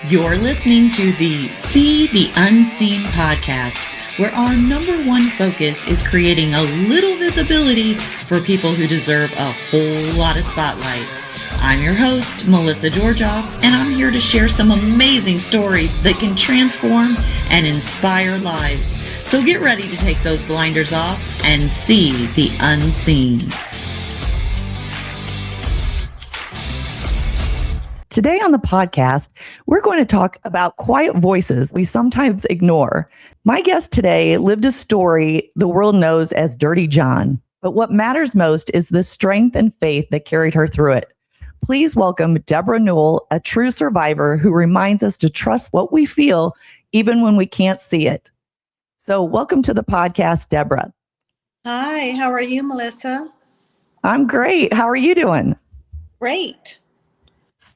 You're listening to the See the Unseen podcast, where our number one focus is creating a little visibility for people who deserve a whole lot of spotlight. I'm your host, Melissa Georgioff, and I'm here to share some amazing stories that can transform and inspire lives. So get ready to take those blinders off and see the unseen. Today on the podcast, we're going to talk about quiet voices we sometimes ignore. My guest today lived a story the world knows as Dirty John, but what matters most is the strength and faith that carried her through it. Please welcome Debra Newell, a true survivor who reminds us to trust what we feel even when we can't see it. So welcome to the podcast, Debra. Hi, how are you, Melissa? I'm great. How are you doing? Great.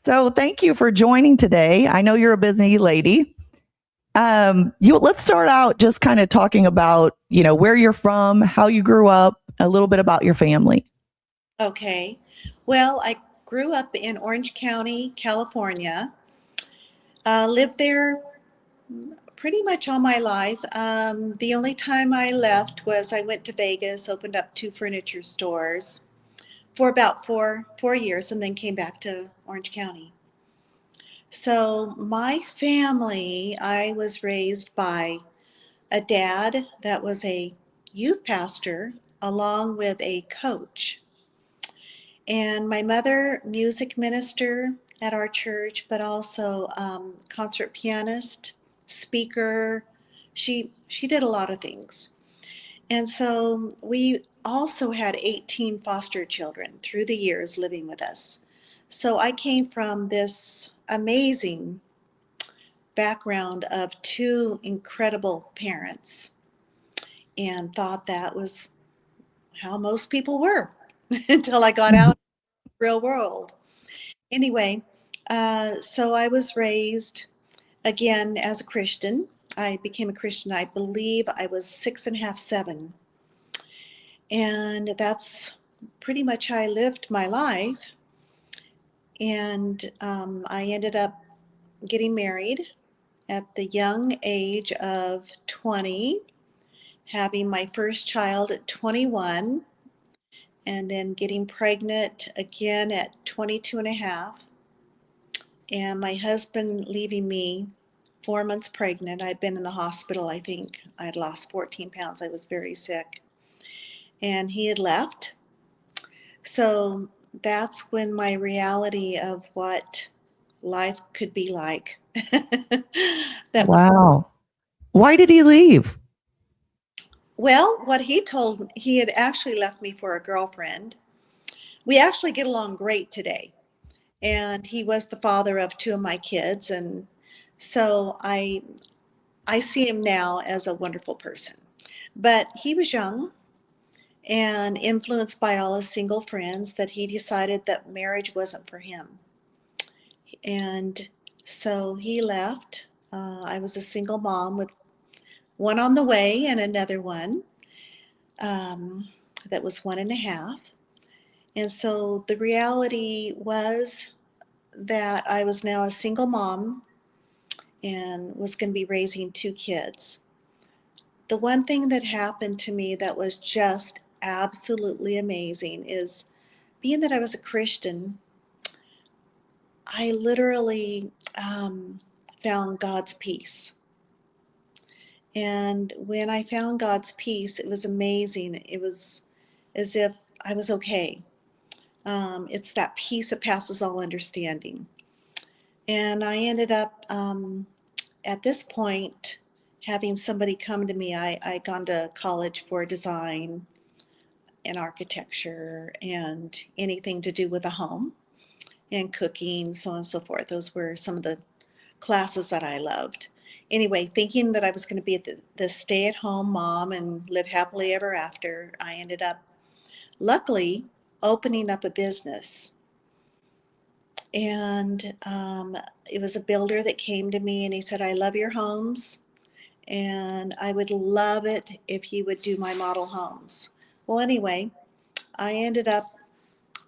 So thank you for joining today. I know you're a busy lady. Let's start out just kind of talking about, where you're from, how you grew up, a little bit about your family. Okay. Well, I grew up in Orange County, California. Lived there pretty much all my life. The only time I left was I went to Vegas, opened up 2 furniture stores for about four years, and then came back to Orange County. So my family, I was raised by a dad that was a youth pastor along with a coach. And my mother, music minister at our church, but also concert pianist, speaker. She did a lot of things. And so we also had 18 foster children through the years living with us. So I came from this amazing background of 2 incredible parents and thought that was how most people were until I got out in the real world. Anyway, so I was raised again as a Christian. I became a Christian, I believe I was 6.5, 7. And that's pretty much how I lived my life. And I ended up getting married at the young age of 20, having my first child at 21, and then getting pregnant again at 22 and a half. And my husband leaving me 4 months pregnant. I'd been in the hospital. I think I'd lost 14 pounds. I was very sick. And he had left. So that's when my reality of what life could be like. Wow. Why did he leave? Well, what he told me, he had actually left me for a girlfriend. We actually get along great today. And he was the father of 2 of my kids. And so I see him now as a wonderful person. But he was young and influenced by all his single friends that he decided that marriage wasn't for him. And so he left. I was a single mom with one on the way and another one that was 1.5. And so the reality was that I was now a single mom and was going to be raising 2 kids. The one thing that happened to me that was just absolutely amazing is, being that I was a Christian, I literally found God's peace. And when I found God's peace, it was amazing. It was as if I was okay. It's that peace that passes all understanding. And I ended up, at this point, having somebody come to me. I'd gone to college for design and architecture and anything to do with a home and cooking, so on and so forth. Those were some of the classes that I loved. Anyway, thinking that I was going to be the stay-at-home mom and live happily ever after, I ended up, luckily, opening up a business. And it was a builder that came to me and he said, I love your homes and I would love it if you would do my model homes. Well, anyway, I ended up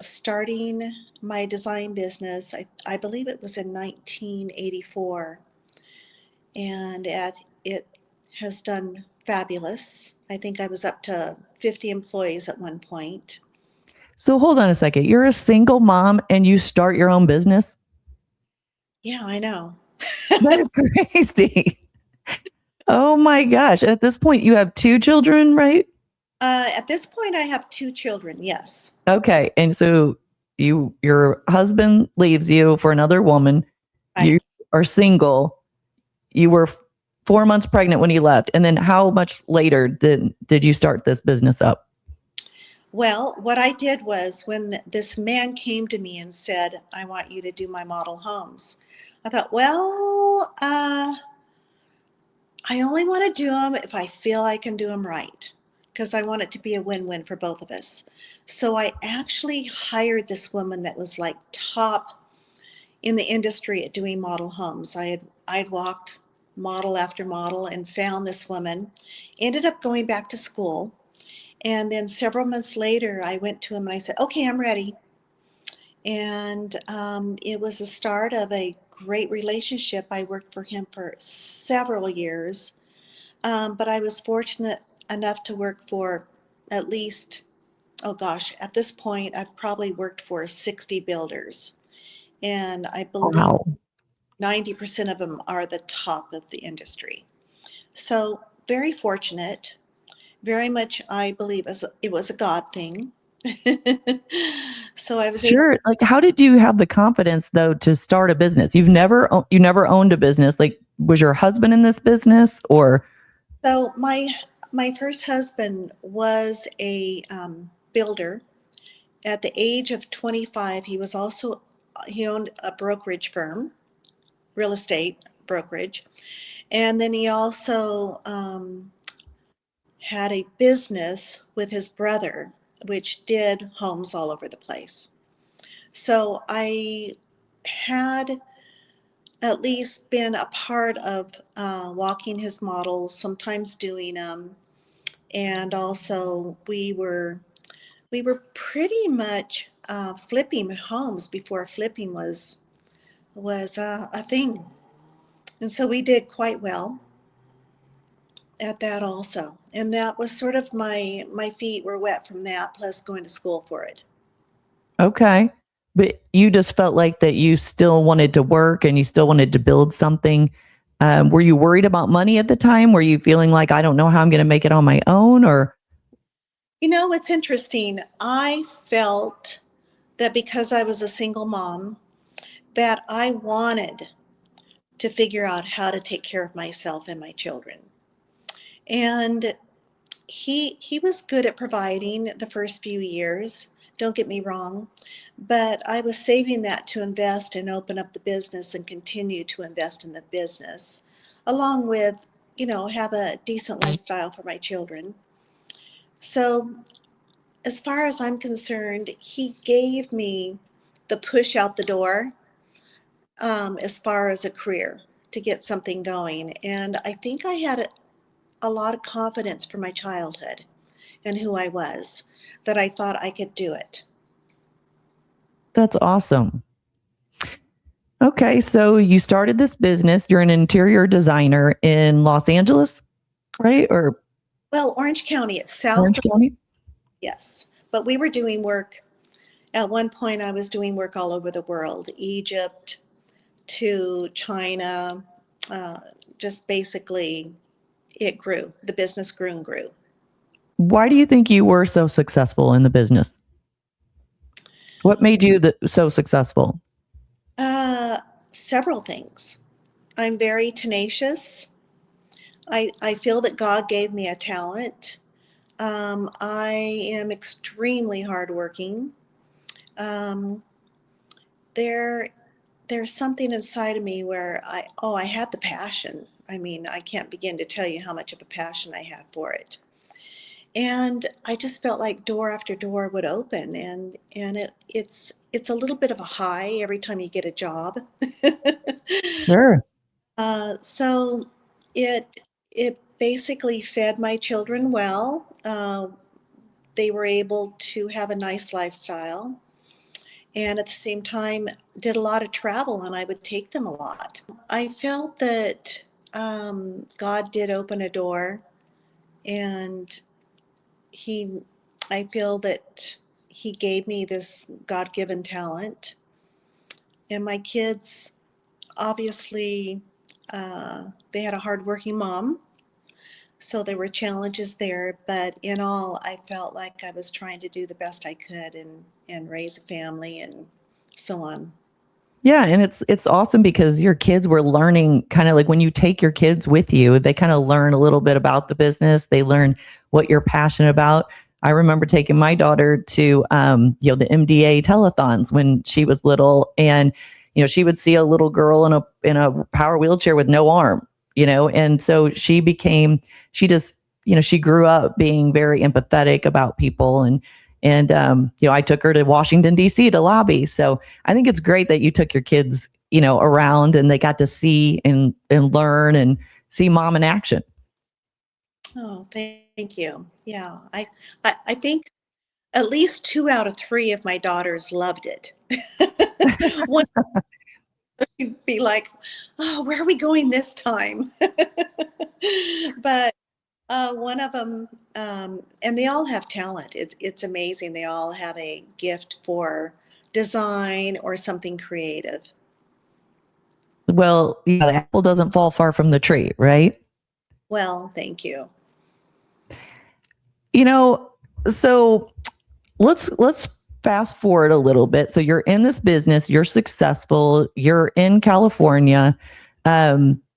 starting my design business. I believe it was in 1984, and it has done fabulous. I think I was up to 50 employees at one point. So hold on a second. You're a single mom and you start your own business? Yeah, I know. That is crazy. Oh my gosh. At this point, you have two children, right? At this point, I have two children, yes. Okay. And so your husband leaves you for another woman. Right. You are single. You were 4 months pregnant when he left. And then how much later did you start this business up? Well, what I did was when this man came to me and said, I want you to do my model homes, I thought, well, I only want to do them if I feel I can do them right, because I want it to be a win-win for both of us. So I actually hired this woman that was like top in the industry at doing model homes. I'd walked model after model and found this woman, ended up going back to school. And then several months later, I went to him and I said, okay, I'm ready. And it was the start of a great relationship. I worked for him for several years, but I was fortunate enough to work for at least, oh gosh, at this point, I've probably worked for 60 builders. And I believe Wow. 90% of them are the top of the industry. So very fortunate, very much I believe it was a God thing. So I was able. Sure. Like, how did you have the confidence though to start a business? You never owned a business. Like, was your husband in this business or? So my first husband was a builder. At the age of 25, he owned a brokerage firm, real estate brokerage, and then he also had a business with his brother, which did homes all over the place. So I had at least been a part of walking his models, sometimes doing them, and also we were pretty much flipping homes before flipping was a thing, and so we did quite well at that also. And that was sort of my feet were wet from that, plus going to school for it. Okay. But you just felt like that you still wanted to work and you still wanted to build something. Were you worried about money at the time? Were you feeling like, I don't know how I'm going to make it on my own? Or? You know what's interesting? I felt that because I was a single mom, that I wanted to figure out how to take care of myself and my children. And he was good at providing the first few years, don't get me wrong, but I was saving that to invest and open up the business and continue to invest in the business, along with, have a decent lifestyle for my children. So as far as I'm concerned, he gave me the push out the door, as far as a career to get something going. And I think I had a lot of confidence for my childhood and who I was, that I thought I could do it. That's awesome. Okay. So you started this business. You're an interior designer in Los Angeles, right? Or Well, Orange County itself, Orange County? yes. But we were doing work. At one point, I was doing work all over the world, Egypt to China. Uh, just basically, it grew. The business grew and grew. Why do you think you were so successful in the business? What made you so successful? Uh, Several things. I'm very tenacious. I feel that God gave me a talent. I am extremely hardworking. Um, there, there's something inside of me where I had the passion. I mean, I can't begin to tell you how much of a passion I had for it. And I just felt like door after door would open, and it's a little bit of a high every time you get a job. Sure. So it basically fed my children well. They were able to have a nice lifestyle. and at the same time did a lot of travel, and I would take them a lot. I felt that God did open a door, and he I feel that he gave me this God-given talent. And my kids, obviously, they had a hardworking mom, so there were challenges there. But in all, I felt like I was trying to do the best I could and raise a family and so on. Yeah, and it's awesome because your kids were learning, kind of like when you take your kids with you, they kind of learn a little bit about the business. They learn what you're passionate about. I remember taking my daughter to the MDA telethons when she was little, and she would see a little girl in a power wheelchair with no arm, and so she grew up being very empathetic about people, and I took her to Washington D.C. to lobby. So I think it's great that you took your kids, around, and they got to see and learn and see mom in action. Oh, thank you. Yeah, I think at least 2 out of 3 of my daughters loved it. One would be like, "Oh, where are we going this time?" But one of them, and they all have talent. It's amazing. They all have a gift for design or something creative. Well, yeah, the apple doesn't fall far from the tree, right? Well, thank you. You know, so let's fast forward a little bit. So you're in this business, you're successful, you're in California,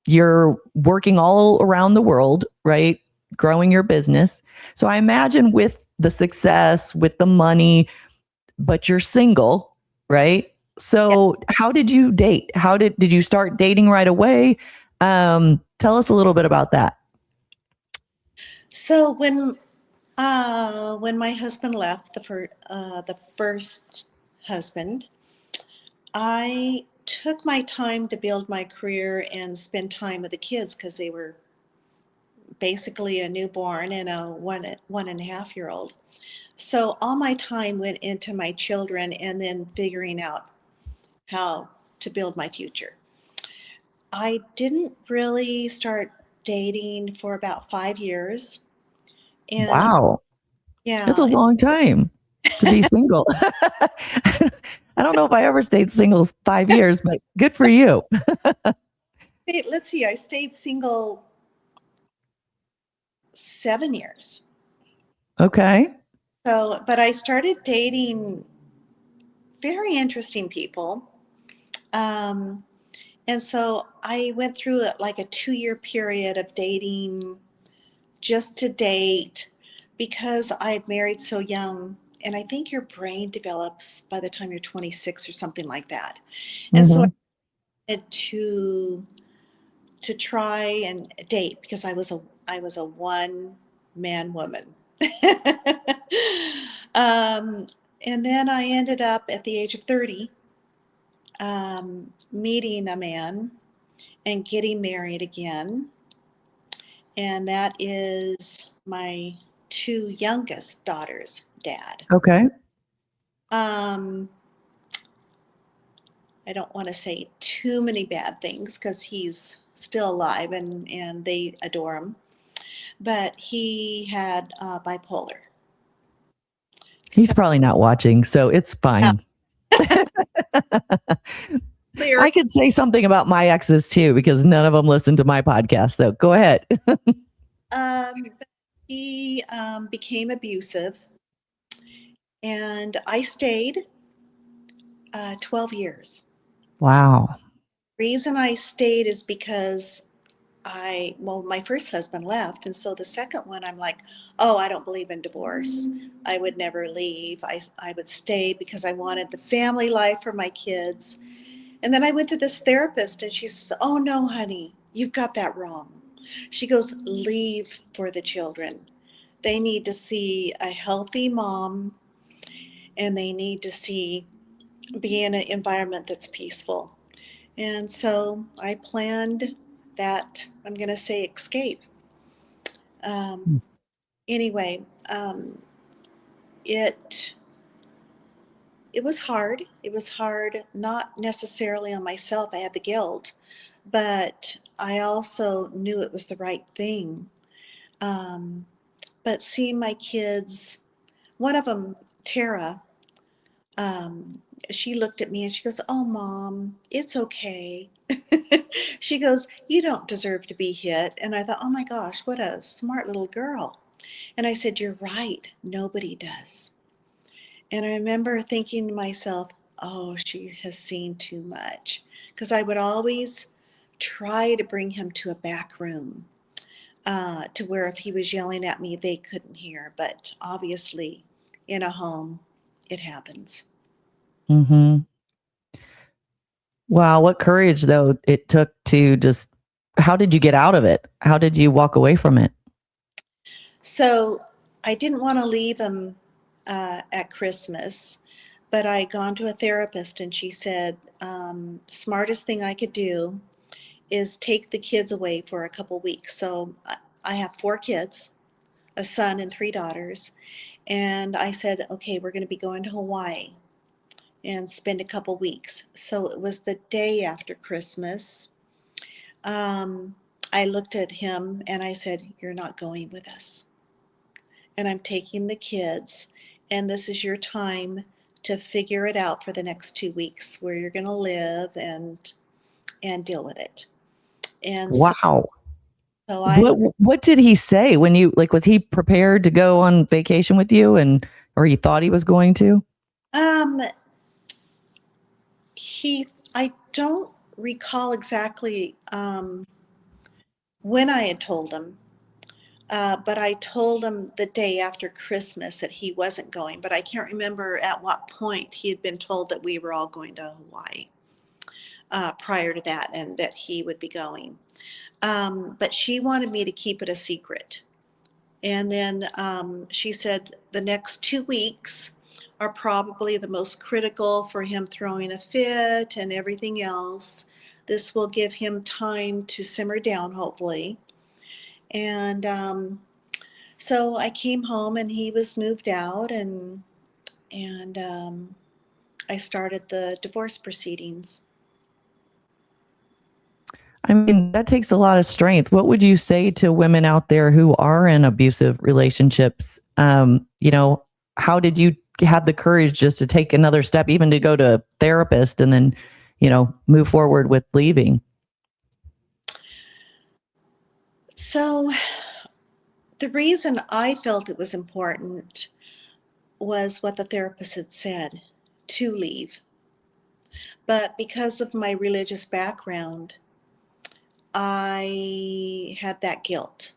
you're working all around the world, right? Growing your business. So I imagine with the success, with the money, but you're single, right? Yeah. So how did you date? Did you start dating right away? Tell us a little bit about that. So when my husband left, the first husband, I took my time to build my career and spend time with the kids because they were basically a newborn and a 1.5 year old. So all my time went into my children and then figuring out how to build my future. I didn't really start dating for about 5 years. And Wow. That's a yeah, long time to be single. I don't know if I ever stayed single 5 years, but good for you. let's see, I stayed single 7 years. Okay. So, but I started dating very interesting people. Um, and so I went through like a 2 year period of dating just to date because I had married so young. And I think your brain develops by the time you're 26 or something like that. And so I Hmm. wanted to try and date because I was a one man woman. um, and then I ended up at the age of 30 meeting a man and getting married again. And that is my 2 youngest daughters' dad. Okay. Um, I don't want to say too many bad things because he's still alive and they adore him. But he had bipolar. He's So probably not watching, so it's fine. clear. I could say something about my exes too, because none of them listen to my podcast. So go ahead. But he became abusive, and I stayed 12 years. Wow. Reason I stayed is because my first husband left, and so the second one, I'm like, oh, I don't believe in divorce. I would never leave. I would stay because I wanted the family life for my kids. And then I went to this therapist, and she says, oh, no, honey, you've got that wrong. She goes, leave for the children. They need to see a healthy mom, and they need to be in an environment that's peaceful. And so I planned that, I'm going to say, escape. Um, Hmm. anyway, it it was hard. It was hard, not necessarily on myself. I had the guilt, but I also knew it was the right thing. Um, but seeing my kids, one of them, Tara, um, she looked at me and she goes, "Oh, Mom, it's okay." She goes, "You don't deserve to be hit." And I thought, oh my gosh, what a smart little girl. And I said, "You're right. Nobody does." And I remember thinking to myself, oh, she has seen too much. Because I would always try to bring him to a back room to where if he was yelling at me, they couldn't hear. But obviously, in a home, it happens. Mm-hmm. Wow, what courage though it took to just, how did you get out of it? How did you walk away from it? So I didn't want to leave him at Christmas, but I gone to a therapist and she said, smartest thing I could do is take the kids away for a couple weeks. So I have 4 kids, a son and 3 daughters. And I said, okay, we're going to be going to Hawaii and spend a couple weeks. So it was the day after Christmas. Um, I looked at him and I said, "You're not going with us. And I'm taking the kids. And this is your time to figure it out for the next 2 weeks where you're going to live and deal with it." And so, Wow. so I What did he say when you, like, was he prepared to go on vacation with you, and or he thought he was going to? um I don't recall exactly when I had told him. But I told him the day after Christmas that he wasn't going, but I can't remember at what point he had been told that we were all going to Hawaii prior to that and that he would be going. But she wanted me to keep it a secret. And then she said the next 2 weeks are probably the most critical for him throwing a fit and everything else. This will give him time to simmer down, hopefully. And so I came home and he was moved out, and I started the divorce proceedings. I mean, that takes a lot of strength. What would you say to women out there who are in abusive relationships? How did you have the courage just to take another step, even to go to a therapist and then, move forward with leaving? So the reason I felt it was important was what the therapist had said, to leave. But because of my religious background, I had that guilt.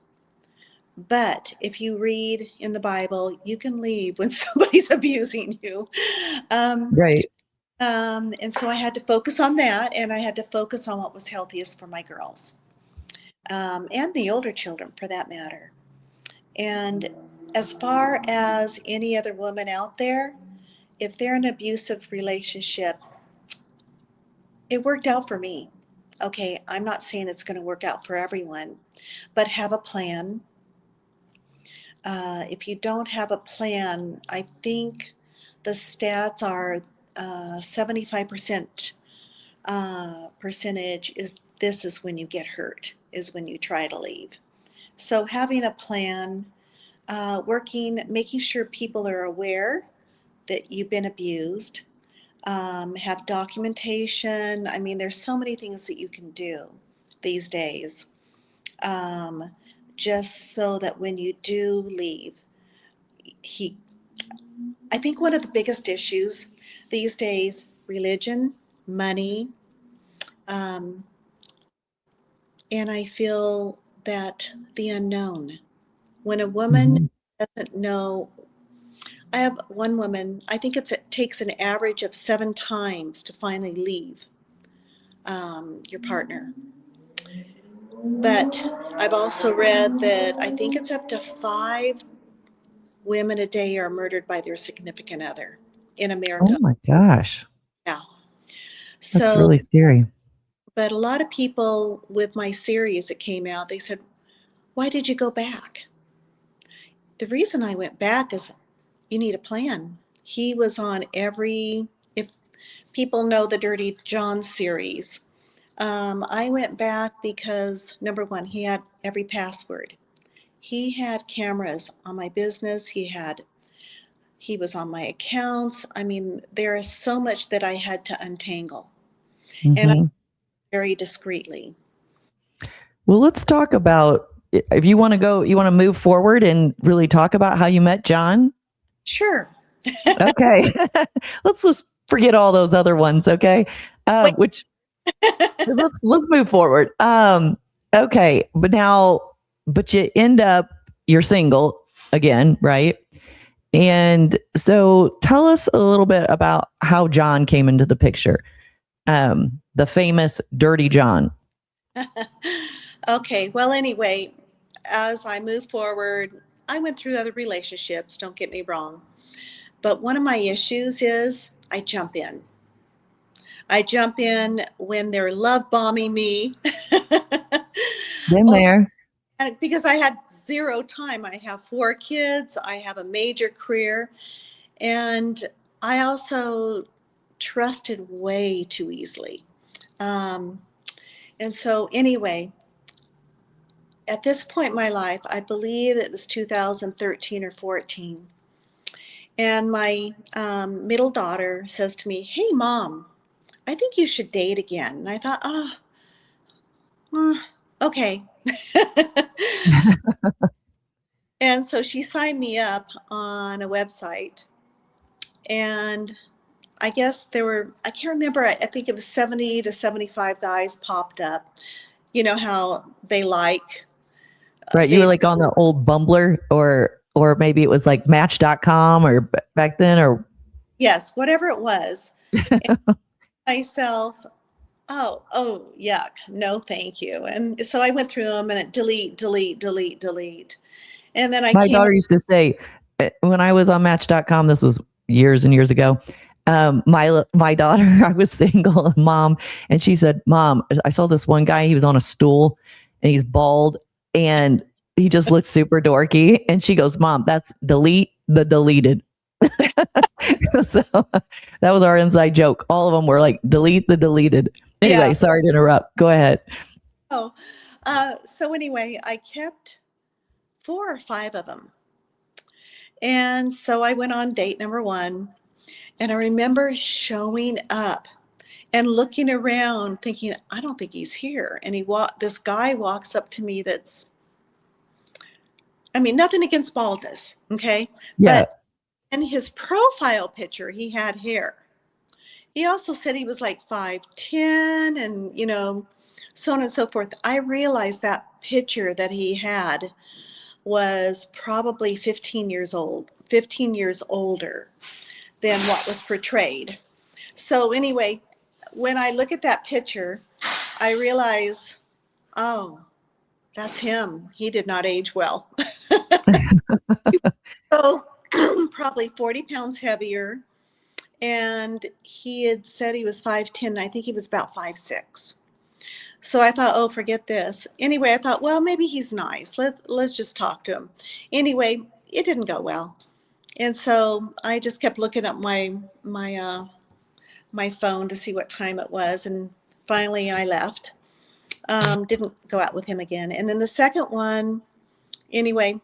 But if you read in the Bible, you can leave when somebody's abusing you. Um, Right. and so I had to focus on that, and I had to focus on what was healthiest for my girls, and the older children for that matter. And as far as any other woman out there, if they're in an abusive relationship, it worked out for me. Okay, I'm not saying it's going to work out for everyone, but have a plan. If you don't have a plan, I think the stats are 75% percentage is this is when you get hurt, is when you try to leave. So having a plan, making sure people are aware that you've been abused, have documentation. I mean, there's so many things that you can do these days, um, just so that when you do leave, he, I think one of the biggest issues these days, religion, money, um, and I feel that the unknown. When a woman Mhm. doesn't know, I have one woman, I think it takes an average of 7 times to finally leave your partner. But I've also read that I think it's up to 5 women a day are murdered by their significant other in Oh America. my gosh. Yeah. That's So, really scary. but a lot of people with my series that came out, they said, "Why did you go back?" The reason I went back is you need a plan. He was on if people know the Dirty John series. I went back because, number one, he had every password. He had cameras on my business. He was on my accounts. I mean, there is so much that I had to untangle, and I Mm-hmm. very discreetly. Well, let's talk about, if you want to go, you want to move forward and really talk about how you met John. Sure. Okay. Let's just forget all those other ones. Okay. Wait. Which let's move forward. Okay. But you end up, you're single again, right? And so tell us a little bit about how John came into the picture. The famous Dirty John. Okay. Well, anyway, as I move forward, I went through other relationships, don't get me wrong. But one of my issues is I jump in. I jump in when they're love bombing me. Been Or there. because I had zero time. I have 4 kids, I have a major career, and I also trusted way too easily. Um, and so, anyway, at this point in my life, I believe it was 2013 or 14. And my middle daughter says to me, "Hey, Mom, I think you should date again." And I thought, okay. And so she signed me up on a website. And I guess I can't remember, I think it was 70 to 75 guys popped up. You know how they Right. You were they, like on the old Bumbler, or maybe it was like Match.com or back then, or yes, whatever it was. And myself, oh, yuck, no, thank you. And so I went through them and delete, delete, delete, delete. And then I my came, daughter used to say, when I was on Match.com, this was years and years ago. My daughter, I was single, mom, and she said, "Mom, I saw this one guy. He was on a stool, and he's bald, and he just looked super dorky." And she goes, "Mom, that's delete the deleted." So that was our inside joke. All of them were like, "Delete the deleted." yeah. Anyway, sorry to interrupt. Go ahead. Oh, so anyway, I kept 4 or 5 of them. And so I went on date number 1. And I remember showing up and looking around thinking, I don't think he's here. And this guy walks up to me I mean, nothing against baldness, okay? Yeah. But in his profile picture, he had hair. He also said he was like 5'10" and, so on and so forth. I realized that picture that he had was probably 15 years old, 15 years older than what was portrayed. So anyway, when I look at that picture, I realize, oh, that's him. He did not age well. So probably 40 pounds heavier. And he had said he was 5'10". I think he was about 5'6". So I thought, oh, forget this. Anyway, I thought, well, maybe he's nice. Let's just talk to him. Anyway, it didn't go well. And so I just kept looking at my phone to see what time it was. And finally I left. Didn't go out with him again. And then the second one, anyway,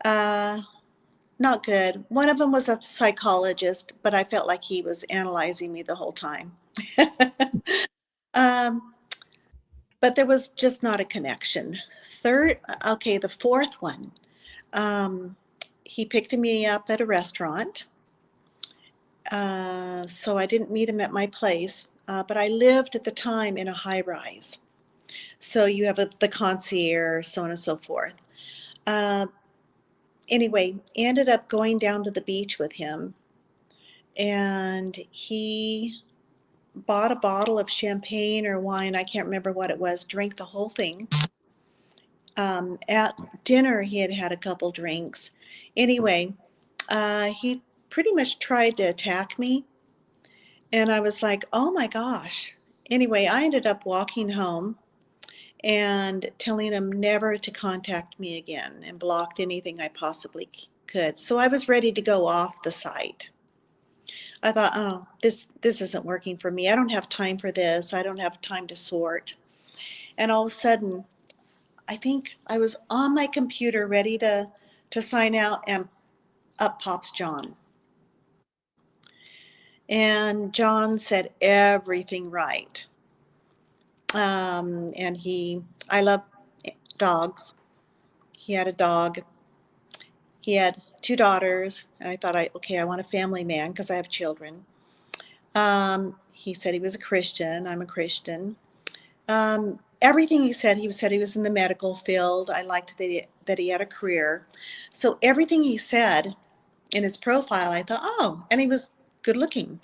not good. One of them was a psychologist, but I felt like he was analyzing me the whole time. um, but there was just not a connection. The fourth one, um, he picked me up at a restaurant. So I didn't meet him at my place, but I lived at the time in a high rise. So you have the concierge, so on and so forth. Uh, anyway, ended up going down to the beach with him, and he bought a bottle of champagne or wine. I can't remember what it was. Drank the whole thing. At dinner, he had had a couple drinks. Anyway, he pretty much tried to attack me, and I was like, oh my gosh. Anyway, I ended up walking home and telling him never to contact me again and blocked anything I possibly could. So I was ready to go off the site. I thought, oh, this isn't working for me. I don't have time for this. I don't have time to sort. And all of a sudden, I think I was on my computer ready to sign out, and up pops John. And John said everything right. And I love dogs. He had a dog. He had 2 daughters. And I thought, okay, I want a family man because I have children. He said he was a Christian. I'm a Christian. Everything he said he was in the medical field. I liked that he had a career. So everything he said in his profile, I thought, oh, and he was good looking.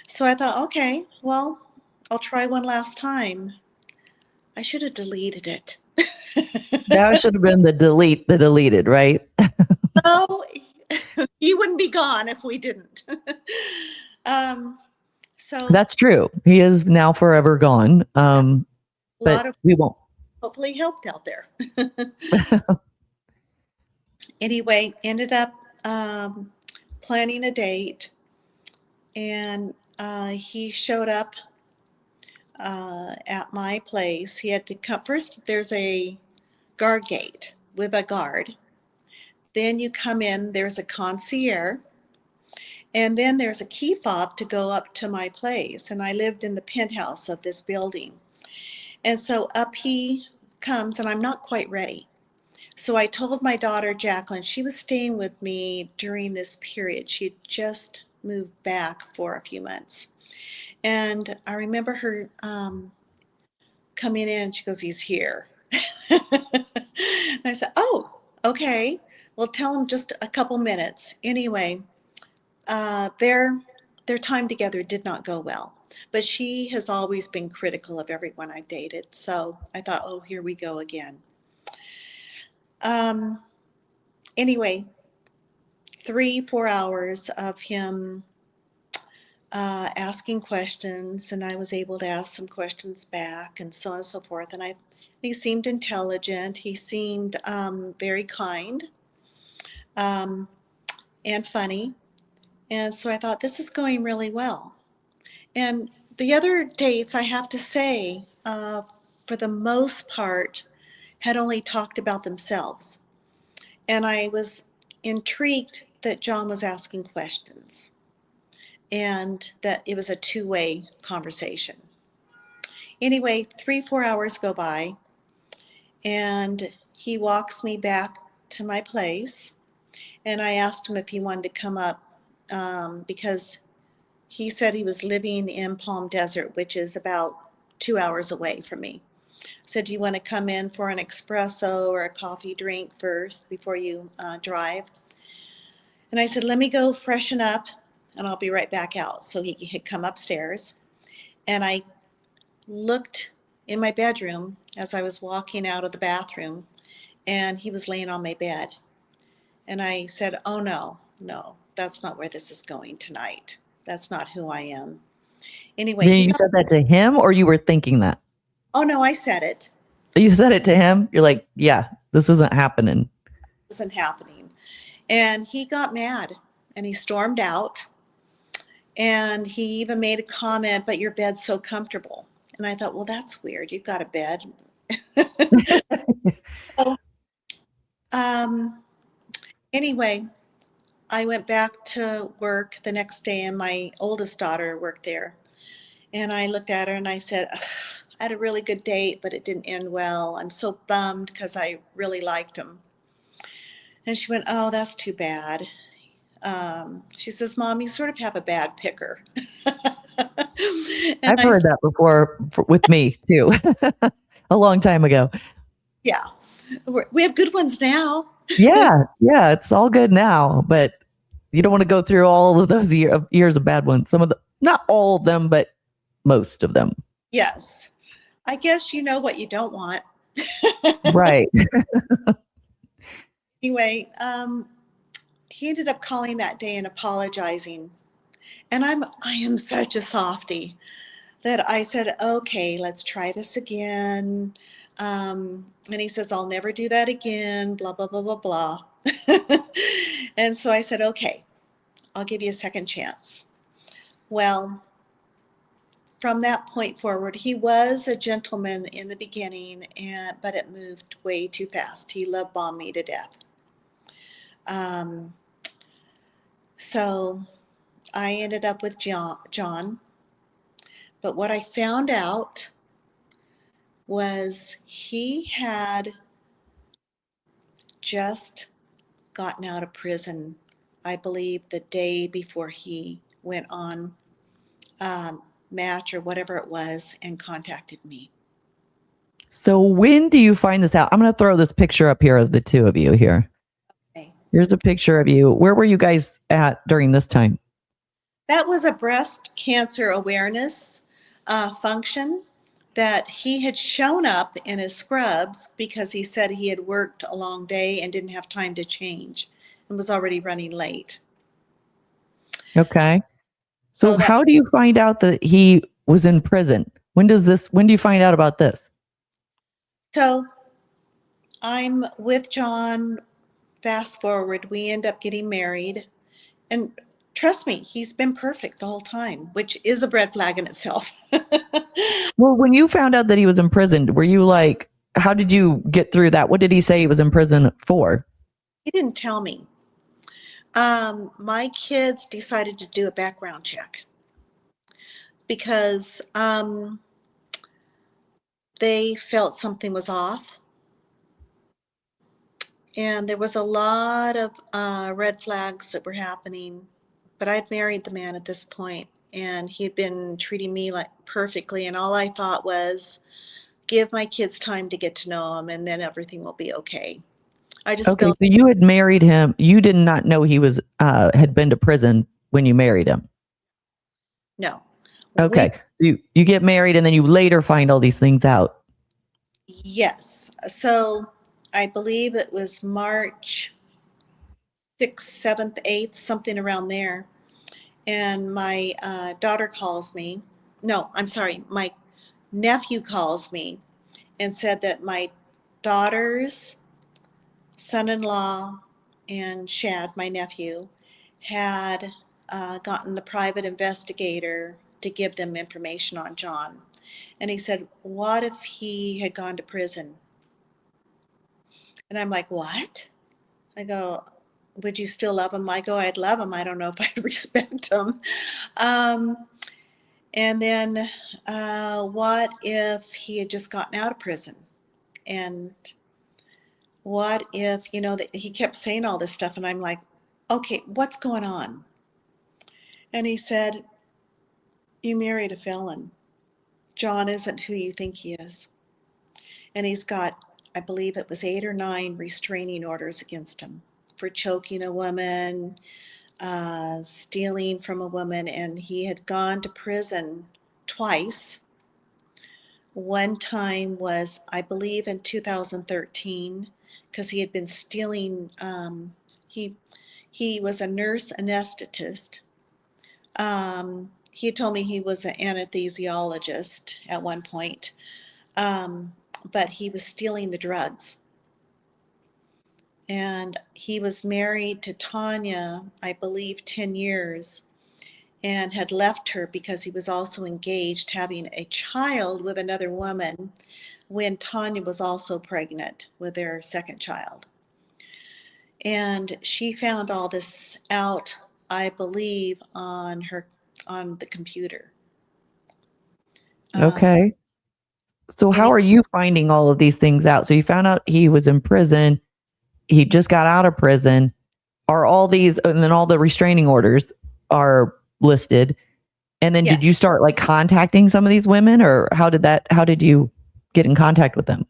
So I thought, okay, well, I'll try one last time. I should have deleted it. That should have been the deleted, right? No, he wouldn't be gone if we didn't. So That's true. He is now forever gone. a But lot of we won't. hopefully helped out there. Anyway, ended up planning a date, and he showed up at my place. He had to come first. There's a guard gate with a guard. Then you come in, there's a concierge, and then there's a key fob to go up to my place. And I lived in the penthouse of this building. And so up he comes, and I'm not quite ready. So I told my daughter, Jacqueline, she was staying with me during this period. She had just moved back for a few months. And I remember her coming in, she goes, he's here. And I said, oh, okay. Well, tell him just a couple minutes. Anyway, their time together did not go well. But she has always been critical of everyone I've dated. So I thought, oh, here we go again. Anyway, 3-4 hours of him asking questions, and I was able to ask some questions back, and so on and so forth. And he seemed intelligent. He seemed very kind and funny. And so I thought, this is going really well. And the other dates, I have to say, for the most part, had only talked about themselves. And I was intrigued that John was asking questions and that it was a two-way conversation. Anyway, 3-4 hours go by, and he walks me back to my place, and I asked him if he wanted to come up because he said he was living in Palm Desert, which is about 2 hours away from me. I said, do you want to come in for an espresso or a coffee drink first before you drive? And I said, let me go freshen up, and I'll be right back out. So he had come upstairs, and I looked in my bedroom as I was walking out of the bathroom, and he was laying on my bed. And I said, oh, no, that's not where this is going tonight. That's not who I am. Anyway. You said that to him, or you were thinking that? Oh, no, I said it. You said it to him? You're like, yeah, this isn't happening. This isn't happening. And he got mad, and he stormed out. And he even made a comment, but your bed's so comfortable. And I thought, well, that's weird. You've got a bed. So, anyway, I went back to work the next day, and my oldest daughter worked there. And I looked at her and I said, I had a really good date, but it didn't end well. I'm so bummed because I really liked him. And she went, oh, that's too bad. She says, Mom, you sort of have a bad picker. I've heard that before with me too, a long time ago. Yeah, we have good ones now. Yeah, it's all good now, but you don't want to go through all of those years of bad ones. Some of the, not all of them, but most of them. Yes, I guess you know what you don't want. Right. Anyway, he ended up calling that day and apologizing. And I am such a softie that I said, okay, let's try this again. And he says, I'll never do that again, blah, blah, blah, blah, blah. And so I said, okay, I'll give you a second chance. Well, from that point forward, he was a gentleman in the beginning, but it moved way too fast. He love bombed me to death. Um, so I ended up with John. But what I found out was he had just gotten out of prison, I believe, the day before he went on Match or whatever it was and contacted me. So when do you find this out? I'm going to throw this picture up here of the two of you here. Okay. Here's a picture of you. Where were you guys at during this time? That was a breast cancer awareness function that he had shown up in his scrubs because he said he had worked a long day and didn't have time to change and was already running late. Okay. So how do you find out that he was in prison? When do you find out about this? So I'm with John. Fast forward, we end up getting married. And trust me, he's been perfect the whole time, which is a red flag in itself. Well, when you found out that he was in prison, were you like, how did you get through that? What did he say he was in prison for? He didn't tell me. My kids decided to do a background check because they felt something was off. And there was a lot of red flags that were happening. But I'd married the man at this point, and he had been treating me like perfectly. And all I thought was, give my kids time to get to know him, and then everything will be okay. I just Okay, felt so you had married him. You did not know he was had been to prison when you married him. no. Okay, you get married, and then you later find all these things out. Yes. So I believe it was March 6th, 7th, 8th, something around there. And my daughter calls me. No, I'm sorry. My nephew calls me and said that my daughter's son-in-law and Shad, my nephew, had gotten the private investigator to give them information on John. And he said, what if he had gone to prison? And I'm like, what? I go, would you still love him? I go, I'd love him. I don't know if I'd respect him. And then what if he had just gotten out of prison? And what if, that he kept saying all this stuff, and I'm like, okay, what's going on? And he said, you married a felon. John isn't who you think he is. And he's got, I believe it was 8 or 9 restraining orders against him for choking a woman, stealing from a woman, and he had gone to prison twice. One time was, I believe, in 2013, because he had been stealing. He was a nurse anesthetist. He had told me he was an anesthesiologist at one point, but he was stealing the drugs. And he was married to Tanya, I believe, 10 years, and had left her because he was also engaged, having a child with another woman when Tanya was also pregnant with their second child. And she found all this out, I believe, on the computer. Okay. So how are you finding all of these things out? So you found out he was in prison. He just got out of prison. Are all these, and then all the restraining orders are listed. And then did you start like contacting some of these women, or how did you get in contact with them?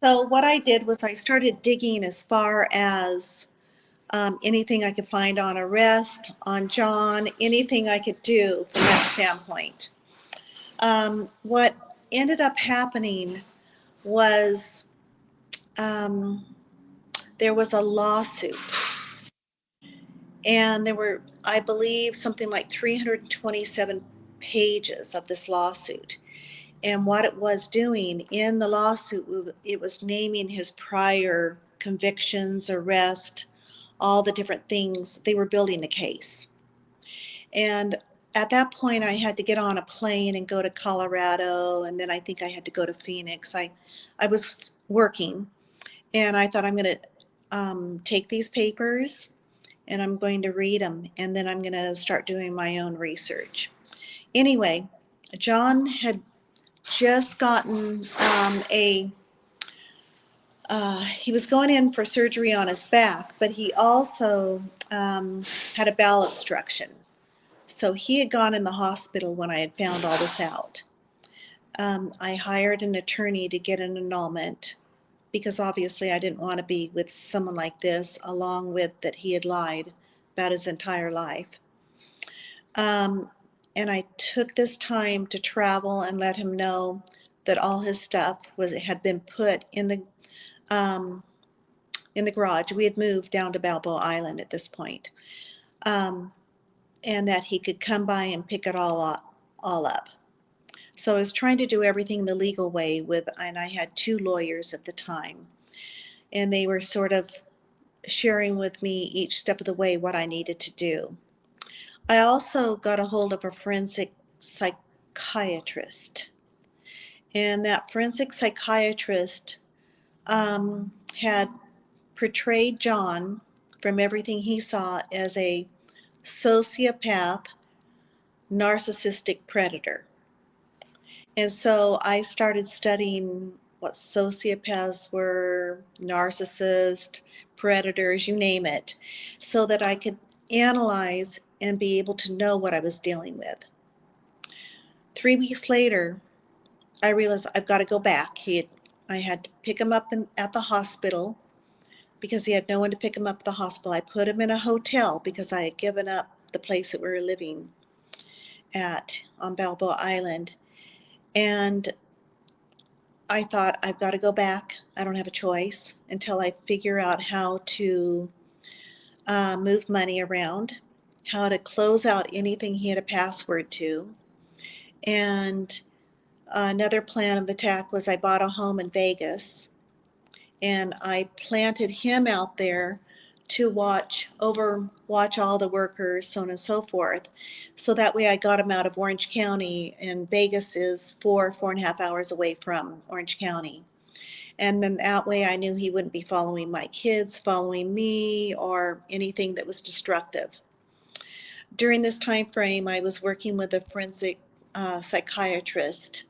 So what I did was I started digging as far as anything I could find on arrest, on John, anything I could do from that standpoint. What ended up happening was there was a lawsuit, and there were, I believe, something like 327 pages of this lawsuit. And what it was doing in the lawsuit, it was naming his prior convictions, arrest, all the different things. They were building the case. And at that point, I had to get on a plane and go to Colorado, and then I think I had to go to Phoenix. I was working, and I thought I'm going to take these papers, and I'm going to read them, and then I'm going to start doing my own research. Anyway, John had just gotten he was going in for surgery on his back, but he also had a bowel obstruction. So he had gone in the hospital when I had found all this out. I hired an attorney to get an annulment because obviously I didn't want to be with someone like this, along with that he had lied about his entire life. And I took this time to travel and let him know that all his stuff had been put in the garage. We had moved down to Balboa Island at this point, and that he could come by and pick it all up. So I was trying to do everything the legal way and I had 2 lawyers at the time, and they were sort of sharing with me each step of the way what I needed to do. I also got a hold of a forensic psychiatrist, and that forensic psychiatrist had portrayed John, from everything he saw, as a sociopath, narcissistic predator. And so I started studying what sociopaths were, narcissists, predators, you name it, so that I could analyze and be able to know what I was dealing with. 3 weeks later, I realized I've got to go back. I had to pick him up at the hospital because he had no one to pick him up at the hospital. I put him in a hotel because I had given up the place that we were living at on Balboa Island. And I thought, I've got to go back. I don't have a choice until I figure out how to move money around, how to close out anything he had a password to. And another plan of attack was I bought a home in Vegas, and I planted him out there to watch all the workers, so on and so forth. So that way I got him out of Orange County, and Vegas is 4.5 hours away from Orange County. And then that way I knew he wouldn't be following my kids, following me, or anything that was destructive. During this time frame, I was working with a forensic psychiatrist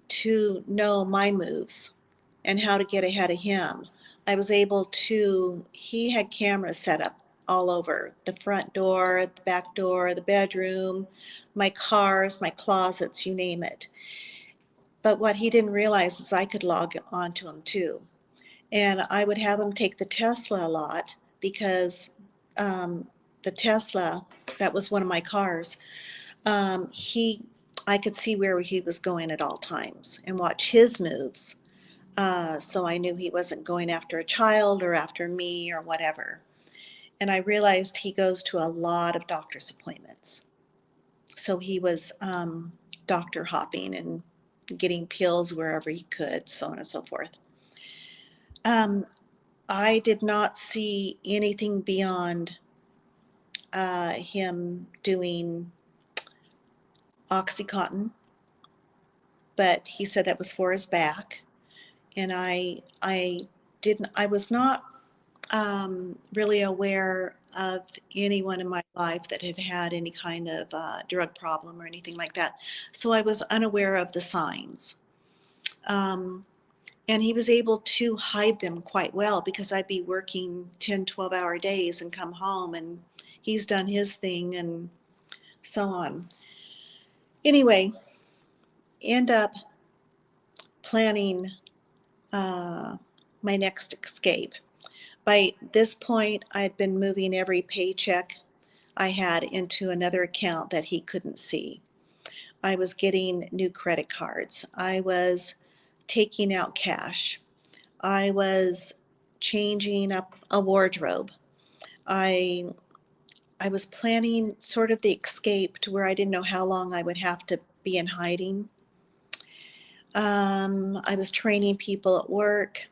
to know my moves and how to get ahead of him. He had cameras set up all over the front door, the back door, the bedroom, my cars, my closets, you name it. But what he didn't realize is I could log onto him too. And I would have him take the Tesla a lot because the Tesla, that was one of my cars, I could see where he was going at all times and watch his moves. So I knew he wasn't going after a child or after me or whatever. And I realized he goes to a lot of doctor's appointments. So he was doctor hopping and getting pills wherever he could, so on and so forth. I did not see anything beyond him doing Oxycontin, but he said that was for his back. And I was not really aware of anyone in my life that had had any kind of drug problem or anything like that. So I was unaware of the signs. And he was able to hide them quite well because I'd be working 10, 12-hour days and come home and he's done his thing and so on. Anyway, end up planning my next escape. By this point, I'd been moving every paycheck I had into another account that he couldn't see. I was getting new credit cards. I was taking out cash. I was changing up a wardrobe. I was planning sort of the escape to where I didn't know how long I would have to be in hiding. I was training people at work.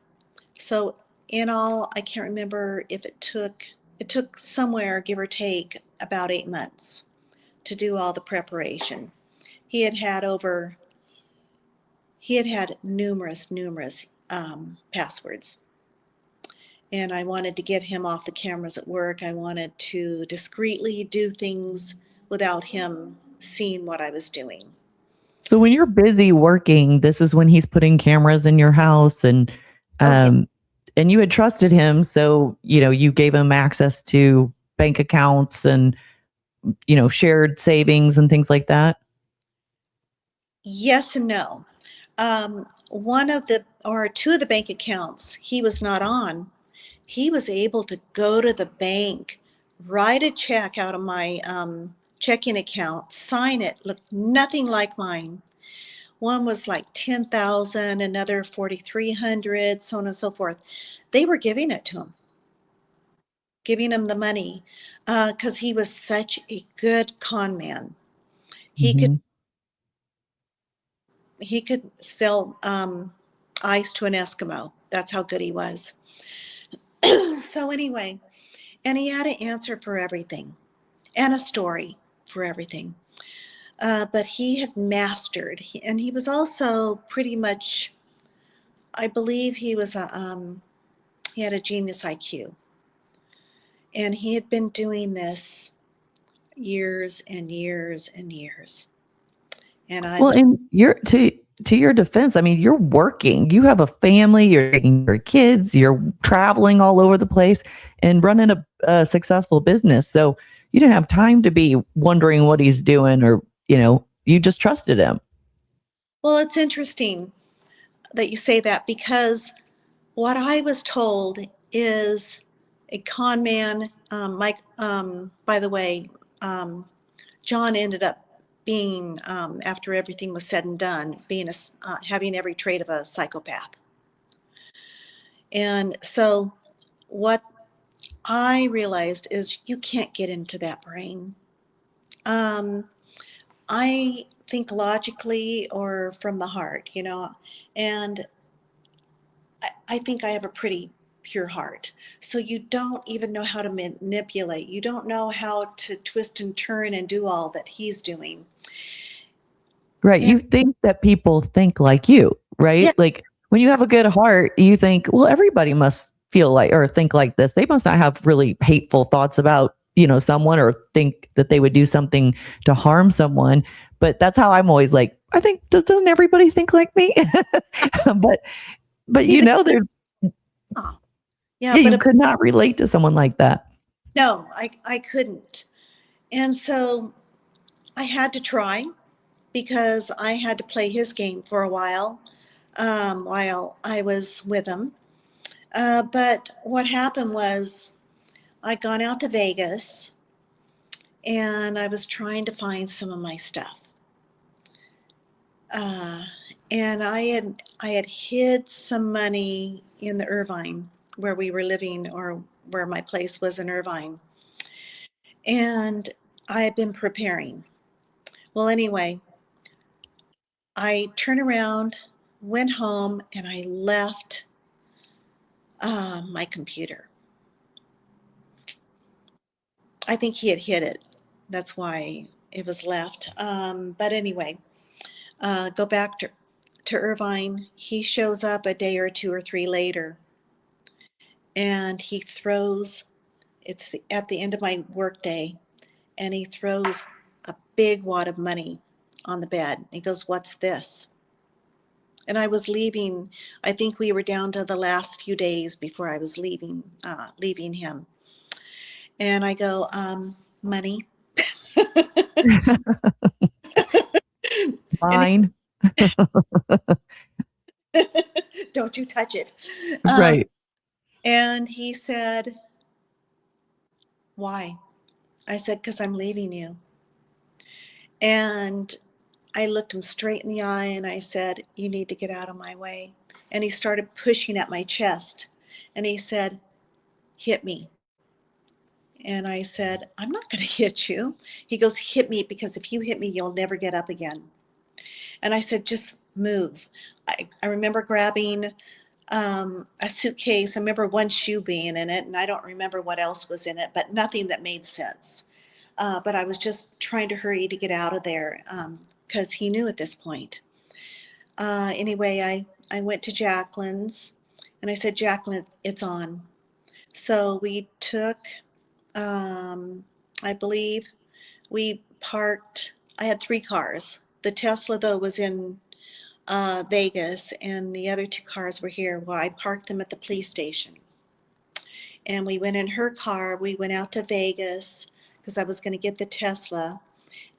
So in all, I can't remember if it took somewhere, give or take, about 8 months to do all the preparation. He had had over, he had had numerous passwords. And I wanted to get him off the cameras at work. I wanted to discreetly do things without him seeing what I was doing. So when you're busy working, this is when he's putting cameras in your house, and Yeah. and you had trusted him, so you gave him access to bank accounts and shared savings and things like that. Yes and no. One of the, or two of the bank accounts he was not on. He was able to go to the bank, write a check out of my checking account, sign it, looked nothing like mine. One was like 10,000, another 4,300, so on and so forth. They were giving it to him, giving him the money, because he was such a good con man. He could Mm-hmm. he could sell ice to an Eskimo. That's how good he was. So anyway, and he had an answer for everything and a story for everything. But he had mastered, and he was also pretty much, I believe he had a genius IQ. And he had been doing this years and years and years. And I Well, was, and you're to your defense, I mean, you're working, you have a family, you're taking your kids, you're traveling all over the place and running a successful business. So you didn't have time to be wondering what he's doing, or you just trusted him. well, it's interesting that you say that, because what I was told is a con man. Mike, by the way, John ended up being, after everything was said and done, being having every trait of a psychopath. And so what I realized is you can't get into that brain. Um, I think logically or from the heart, and I think I have a pretty pure heart. So you don't even know how to manipulate. You don't know how to twist and turn and do all that he's doing. Right. And You think that people think like you, yeah, right? Like when you have a good heart, you think, well, everybody must feel like or think like this. They must not have really hateful thoughts about, someone, or think that they would do something to harm someone. But that's how I'm always like, I think, doesn't everybody think like me? but but see the, there, oh, yeah, yeah, but you could not relate to someone like that. no, I couldn't. And so I had to try, because I had to play his game for a while I was with him. But what happened was I'd gone out to Vegas and I was trying to find some of my stuff. Uh, and I had hid some money in the Irvine where we were living, or where my place was in Irvine. And I had been preparing. Well, anyway, I turned around, went home, and I left my computer. I think he had hid it. That's why it was left. But anyway, go back to Irvine. He shows up a day or two or three later, and he throws, at the end of my workday, and he throws a big wad of money on the bed. He goes, "What's this?" And I was leaving. I think we were down to the last few days before I was leaving him. And I go, money. And Mine. don't you touch it. Right. And he said, "Why?" I said, "Because I'm leaving you." And I looked him straight in the eye and I said, "You need to get out of my way." And he started pushing at my chest. And he said, "Hit me." And I said, "I'm not going to hit you." He goes, "Hit me, because if you hit me, you'll never get up again." And I said, "Just move." I remember grabbing a suitcase. I remember one shoe being in it, and I don't remember what else was in it, but nothing that made sense. But I was just trying to hurry to get out of there because he knew at this point. Anyway, I went to Jacqueline's and I said, Jacqueline, it's on. So we took, I believe we parked, I had 3 cars. The Tesla, though, was in Vegas, and the other 2 cars were here. Well, I parked them at the police station. And we went in her car. We went out to Vegas because I was going to get the Tesla,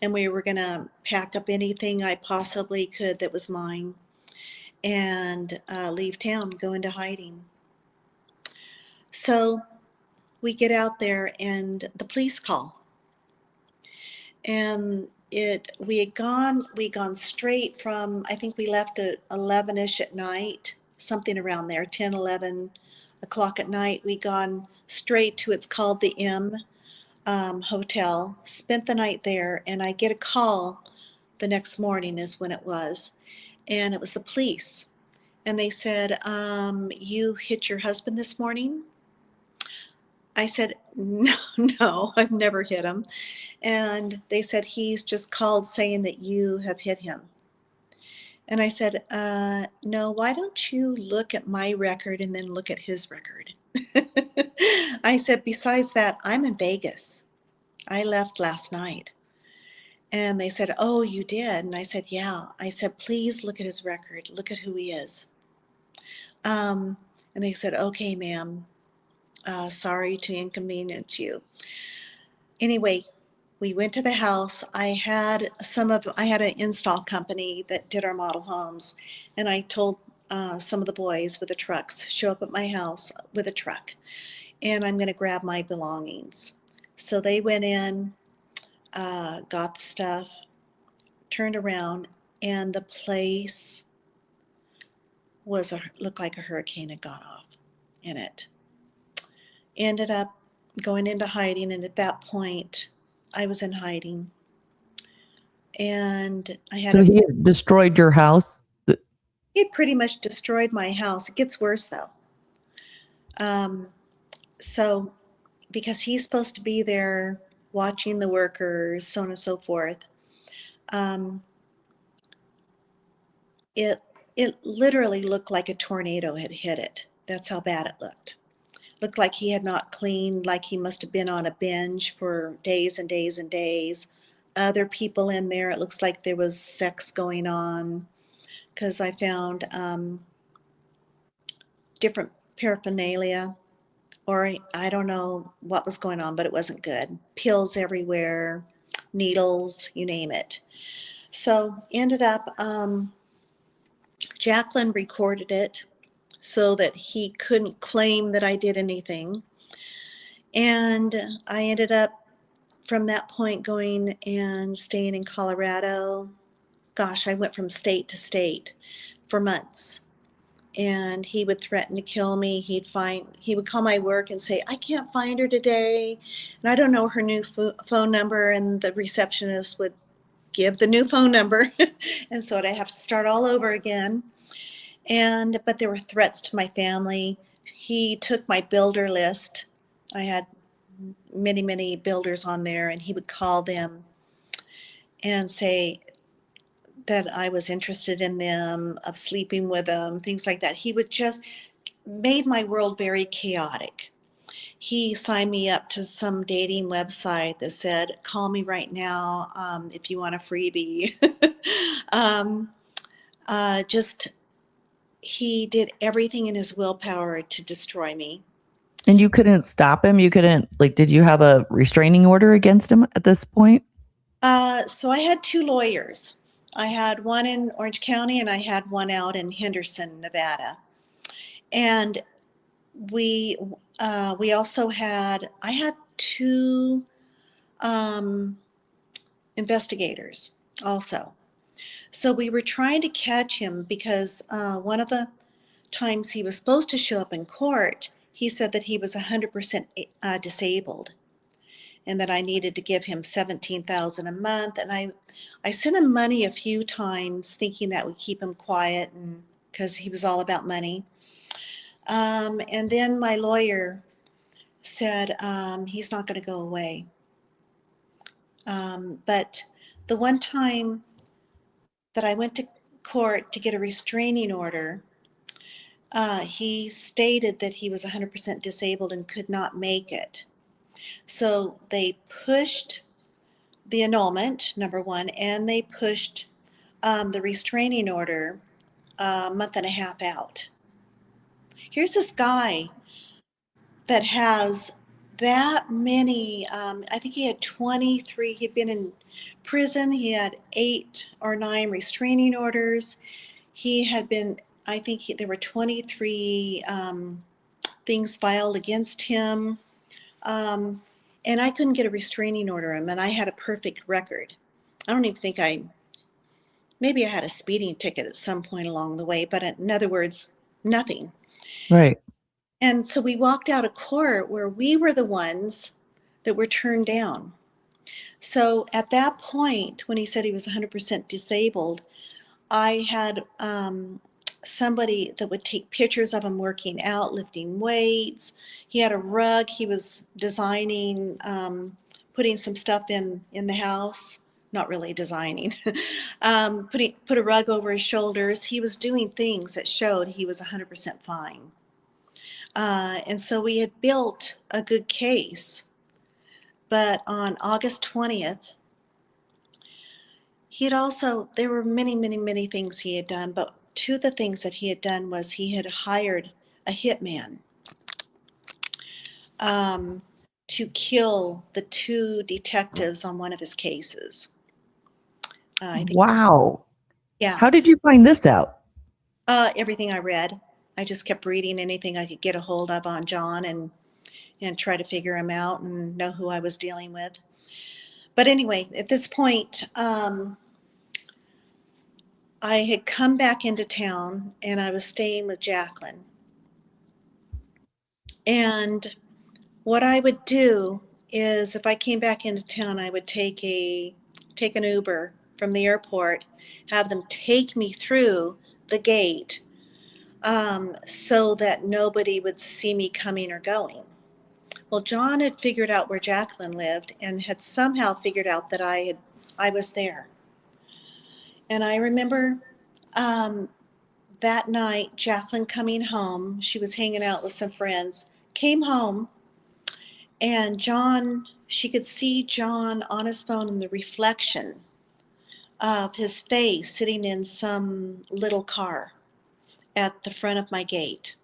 and we were going to pack up anything I possibly could that was mine and leave town, go into hiding. So we get out there, and the police call. And we had gone straight from, I think we left at 11ish at night, something around there, 10, 11 o'clock at night. We gone straight to, it's called the M Hotel, spent the night there, and I get a call the next morning is when it was, and it was the police. And they said, you hit your husband this morning? I said, no, I've never hit him. And they said, he's just called saying that you have hit him. And I said, no, why don't you look at my record and then look at his record? I said, besides that, I'm in Vegas. I left last night. And they said, oh, you did? And I said, yeah. I said, please look at his record. Look at who he is. And they said, okay, ma'am. Sorry to inconvenience you. Anyway, we went to the house. I had an install company that did our model homes, and I told some of the boys with the trucks, show up at my house with a truck, and I'm going to grab my belongings. So they went in, got the stuff, turned around, and the place looked like a hurricane had gone off in it. Ended up going into hiding, and at that point, I was in hiding. And I had So he had destroyed your house? He pretty much destroyed my house. It gets worse, though. So, because he's supposed to be there watching the workers, so on and so forth, it literally looked like a tornado had hit it. That's how bad it looked. Looked like he had not cleaned, like he must have been on a binge for days and days and days. Other people in there, it looks like there was sex going on, because I found different paraphernalia, or I don't know what was going on, but it wasn't good. Pills everywhere, needles, you name it. So ended up, Jacqueline recorded it so that he couldn't claim that I did anything. And I ended up from that point going and staying in Colorado. Gosh, I went from state to state for months. And he would threaten to kill me. He would call my work and say, I can't find her today, and I don't know her new phone number, and the receptionist would give the new phone number, and so I'd have to start all over again. But there were threats to my family. He took my builder list. I had many, many builders on there, and he would call them and say that I was interested in them, of sleeping with them, things like that. He would just made my world very chaotic. He signed me up to some dating website that said, call me right now if you want a freebie. He did everything in his willpower to destroy me. And you couldn't stop him? You couldn't, did you have a restraining order against him at this point? So I had 2 lawyers. I had one in Orange County, and I had one out in Henderson, Nevada. And we also I had 2 investigators also. So we were trying to catch him because one of the times he was supposed to show up in court, he said that he was 100% disabled, and that I needed to give him $17,000 a month. And I sent him money a few times, thinking that would keep him quiet, and because he was all about money. And then my lawyer said he's not going to go away. But the one time that I went to court to get a restraining order, he stated that he was 100% disabled and could not make it. So they pushed the annulment, number one, and they pushed the restraining order a month and a half out. Here's this guy that has that many, I think he had 23, he'd been in prison, he had 8 or 9 restraining orders. He had been, I think there were 23 things filed against him. And I couldn't get a restraining order on him, and I had a perfect record. I don't even think maybe I had a speeding ticket at some point along the way, but in other words, nothing. Right. And so we walked out of court where we were the ones that were turned down. So at that point, when he said he was 100% disabled, I had somebody that would take pictures of him working out, lifting weights. He had a rug. He was designing, putting some stuff in the house. Not really designing. Put a rug over his shoulders. He was doing things that showed he was 100% fine. And so we had built a good case. But on August 20th, there were many, many, many things he had done, but 2 of the things that he had done was he had hired a hitman to kill the 2 detectives on one of his cases. Wow. Yeah. How did you find this out? Everything I read. I just kept reading anything I could get a hold of on John and try to figure him out and know who I was dealing with. But anyway, at this point, I had come back into town and I was staying with Jacqueline. And what I would do is if I came back into town, I would take an Uber from the airport, have them take me through the gate so that nobody would see me coming or going. Well, John had figured out where Jacqueline lived and had somehow figured out that I was there. And I remember that night, Jacqueline coming home, she was hanging out with some friends, came home, and she could see John on his phone in the reflection of his face sitting in some little car at the front of my gate.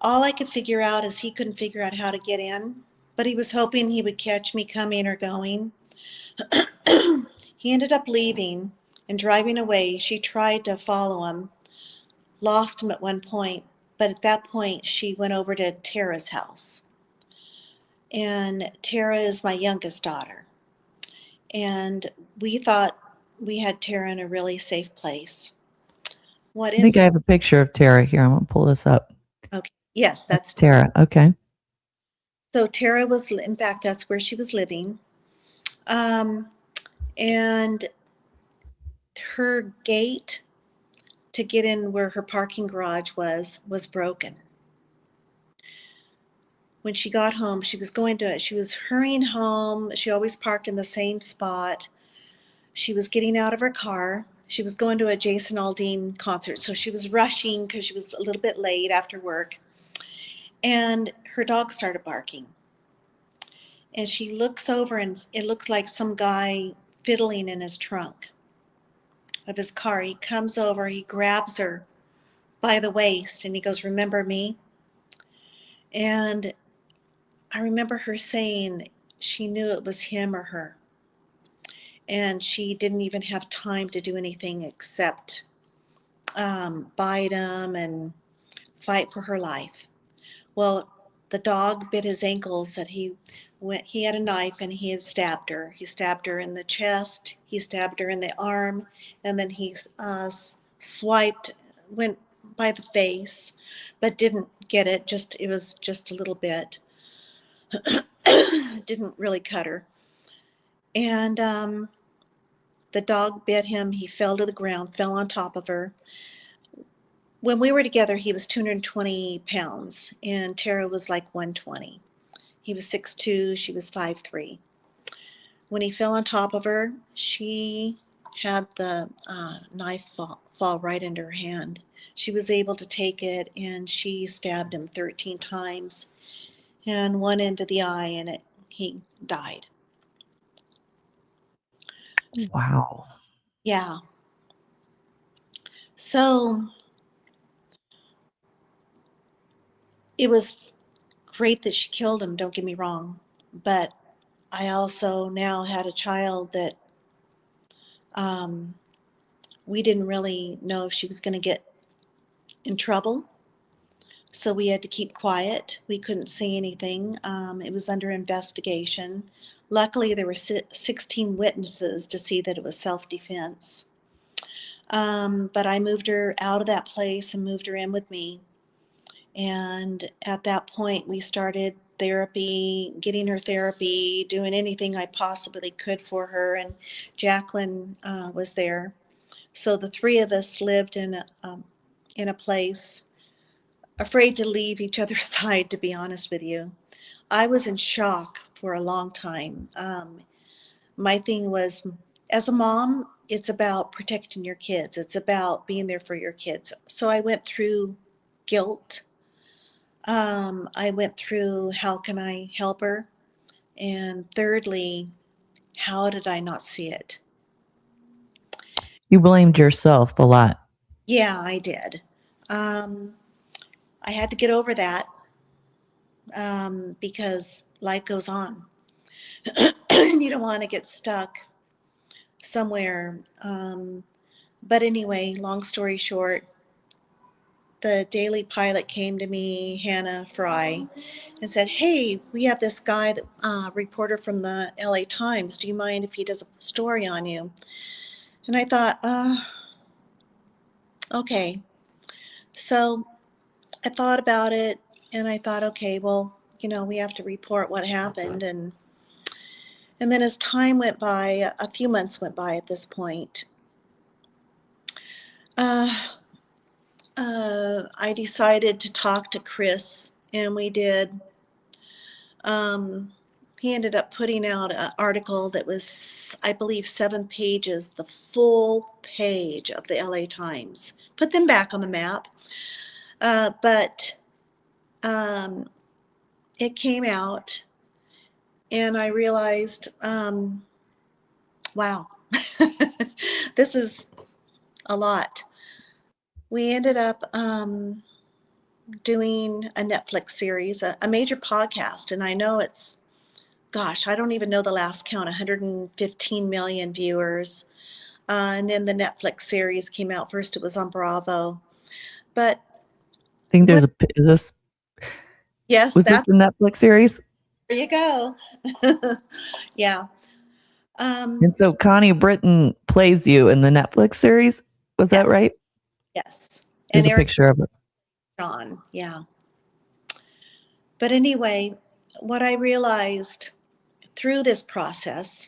All I could figure out is he couldn't figure out how to get in, but he was hoping he would catch me coming or going. He ended up leaving and driving away. She tried to follow him, lost him at one point, but at that point she went over to Tara's house. And Tara is my youngest daughter. And we thought we had Tara in a really safe place. I think I have a picture of Tara here. I'm going to pull this up. Okay. Yes, that's Tara. Okay. So Tara was, in fact, that's where she was living. And her gate to get in where her parking garage was broken. When she got home, she was hurrying home. She always parked in the same spot. She was getting out of her car. She was going to a Jason Aldean concert, so she was rushing because she was a little bit late after work. And her dog started barking. And she looks over, and it looks like some guy fiddling in his trunk of his car. He comes over, he grabs her by the waist, and he goes, "Remember me?" And I remember her saying she knew it was him or her. And she didn't even have time to do anything except bite him and fight for her life. Well, the dog bit his ankles, and he had a knife and he had stabbed her. He stabbed her in the chest, he stabbed her in the arm, and then he went by the face, but didn't get it. It was just a little bit. Didn't really cut her. And the dog bit him. He fell to the ground, fell on top of her. when we were together, he was 220 pounds, and Tara was like 120. He was 6'2", she was 5'3". When he fell on top of her, she had the knife fall right into her hand. She was able to take it, and she stabbed him 13 times, and one into the eye, and he died. Wow. Yeah. So it was great that she killed him, don't get me wrong. But I also now had a child that we didn't really know if she was going to get in trouble. So we had to keep quiet. We couldn't say anything. It was under investigation. Luckily, there were 16 witnesses to see that it was self-defense. But I moved her out of that place and moved her in with me. And at that point, we started therapy, getting her therapy, doing anything I possibly could for her. And Jacqueline was there. So the three of us lived in a place, afraid to leave each other's side, to be honest with you. I was in shock for a long time. My thing was, as a mom, it's about protecting your kids. It's about being there for your kids. So I went through guilt. I went through, how can I help her? And thirdly, how did I not see it? You blamed yourself a lot. Yeah, I did. I had to get over that because life goes on. And you don't want to get stuck somewhere. But anyway, long story short, the Daily Pilot came to me, Hannah Fry, and said, "Hey, we have this guy, reporter from the LA Times. Do you mind if he does a story on you?" And I thought, okay. So I thought about it, and I thought, okay, well, we have to report what happened. And then as time went by, a few months went by at this point, I decided to talk to Chris, and we did. He ended up putting out an article that was, I believe, 7 pages, the full page of the LA Times. Put them back on the map. But it came out, and I realized, wow, this is a lot. We ended up doing a Netflix series, a major podcast, and I know it's, gosh, I don't even know the last count, 115 million viewers. And then the Netflix series came out. First, it was on Bravo. But I think what, yes, was this that, the Netflix series? there you go. Yeah. And so Connie Britton plays you in the Netflix series. Was Yeah. that right? Yes. There's And a Eric picture of it. John. Yeah. But anyway, what I realized through this process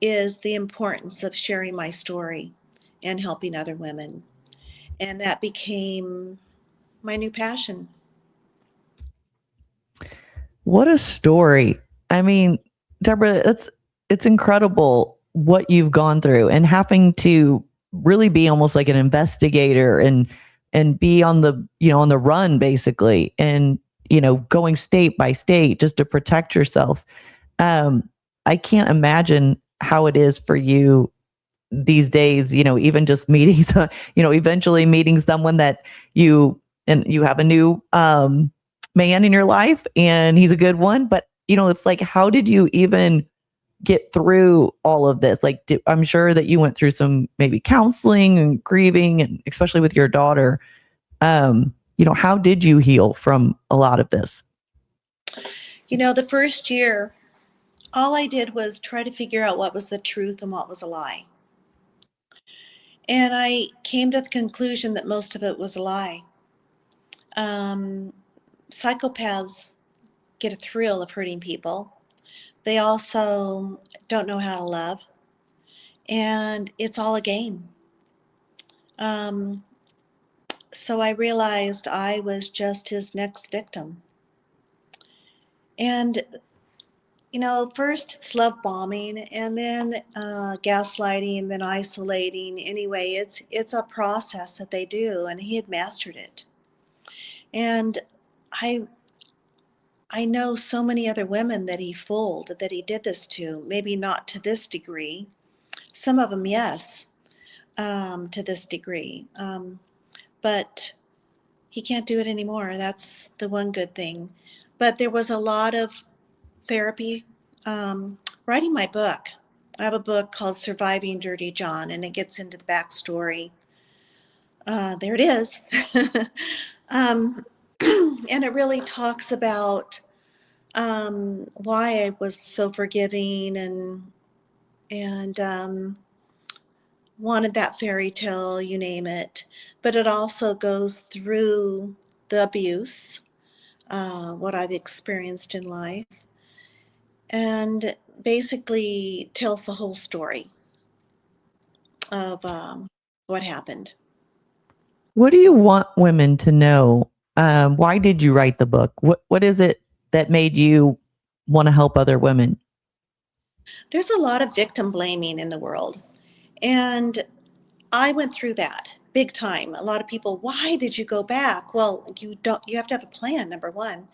is the importance of sharing my story and helping other women. And that became my new passion. What a story. I mean, Deborah, it's incredible what you've gone through, and having to really be almost like an investigator and be on the, on the run basically, and going state by state just to protect yourself. I can't imagine how it is for you these days, even just meetings, eventually meeting someone that you have a new man in your life, and he's a good one. But, it's like, how did you even get through all of this? Like, I'm sure that you went through some maybe counseling and grieving, and especially with your daughter. How did you heal from a lot of this? The first year, all I did was try to figure out what was the truth and what was a lie. And I came to the conclusion that most of it was a lie. Psychopaths get a thrill of hurting people. They also don't know how to love. And it's all a game. So I realized I was just his next victim. And, first it's love bombing, and then gaslighting, and then isolating. Anyway, it's a process that they do, and he had mastered it. And I I know so many other women that he fooled, that he did this to. Maybe not to this degree. Some of them, yes, to this degree. But he can't do it anymore. That's the one good thing. But there was a lot of therapy. Writing my book. I have a book called Surviving Dirty John, and it gets into the backstory. There it is. um, and it really talks about why I was so forgiving and wanted that fairy tale, you name it. But it also goes through the abuse, what I've experienced in life, and basically tells the whole story of what happened. What do you want women to know? Why did you write the book? What is it that made you want to help other women? There's a lot of victim blaming in the world, and I went through that big time. A lot of people, why did you go back? Well, you have to have a plan, number one.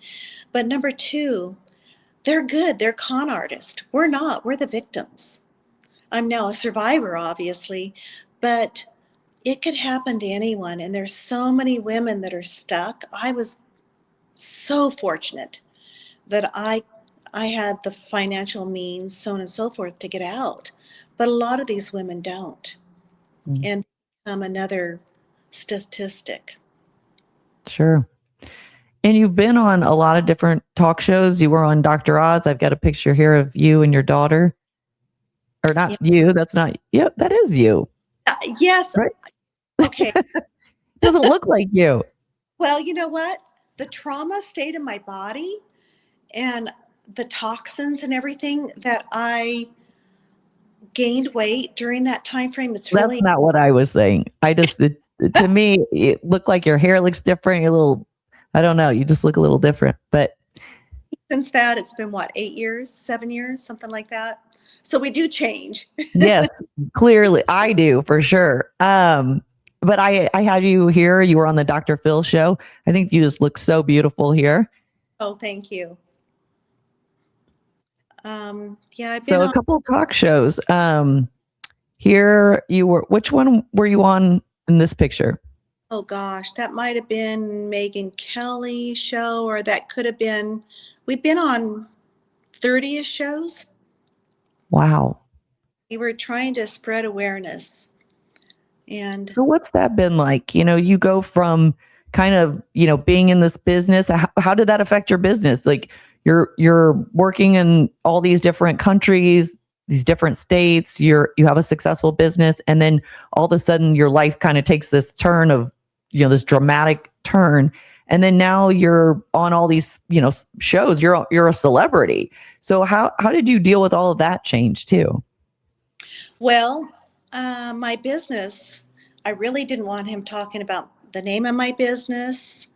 But number two, they're good. They're con artists. We're not. We're the victims. I'm now a survivor, obviously, but it could happen to anyone. And there's so many women that are stuck. I was so fortunate that I had the financial means, so on and so forth, to get out. But a lot of these women don't, Mm, and become another statistic. sure. And you've been on a lot of different talk shows. You were on Dr. Oz. I've got a picture here of you and your daughter. Or not Yeah. you. That's not, yeah, that is you. Yes. Right. Okay. Doesn't look like you. Well, you know what? The trauma stayed in my body, and the toxins and everything that I gained weight during that time frame. It's That's really, not what I was saying. To me, it looked like your hair looks different. You're a little, I don't know. You just look a little different. But since that, it's been what, 8 years, 7 years, something like that. So we do change. yes, clearly I do for sure. But I had you here. You were on the Dr. Phil show. I think you just look so beautiful here. Oh, thank you. Yeah, I've been So a on, couple of talk shows. Here you were. Which one were you on in this picture? oh gosh, that might have been Megan Kelly's show, or that could have been, we've been on 30-ish shows. Wow. We were trying to spread awareness. And So what's that been like? You go from kind of, being in this business. How did that affect your business? Like you're working in all these different countries, these different states, you have a successful business, and then all of a sudden your life kind of takes this turn of, this dramatic turn. And then now you're on all these, shows, you're a celebrity. So how did you deal with all of that change too? well, my business, I really didn't want him talking about the name of my business,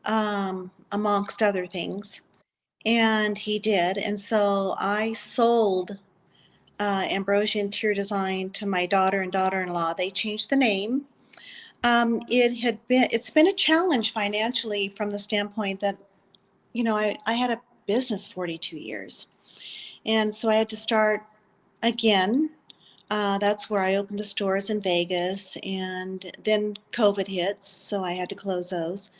amongst other things. And he did. And so I sold Ambrosia Interior Design to my daughter and daughter-in-law. They changed the name. It's been a challenge financially, from the standpoint that, I had a business 42 years. And so I had to start again. That's where I opened the stores in Vegas, and then COVID hits, so I had to close those.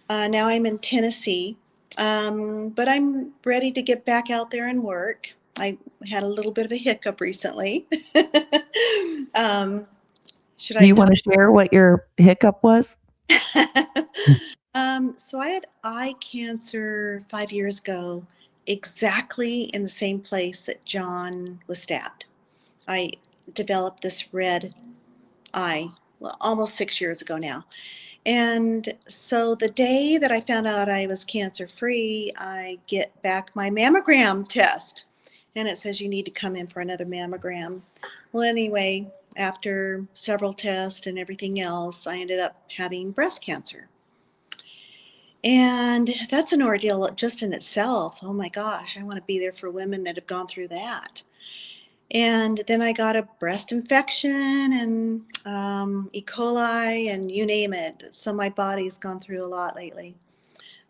Now I'm in Tennessee, but I'm ready to get back out there and work. I had a little bit of a hiccup recently. um, should Do I you talk? want to share what your hiccup was? So I had eye cancer 5 years ago, exactly in the same place that John was stabbed. I developed this red eye, well, almost 6 years ago now. And so the day that I found out I was cancer free, I get back my mammogram test. And it says you need to come in for another mammogram. Well, anyway, after several tests and everything else, I ended up having breast cancer. And that's an ordeal just in itself. Oh my gosh, I want to be there for women that have gone through that. And then I got a breast infection and E. coli and you name it. So my body's gone through a lot lately.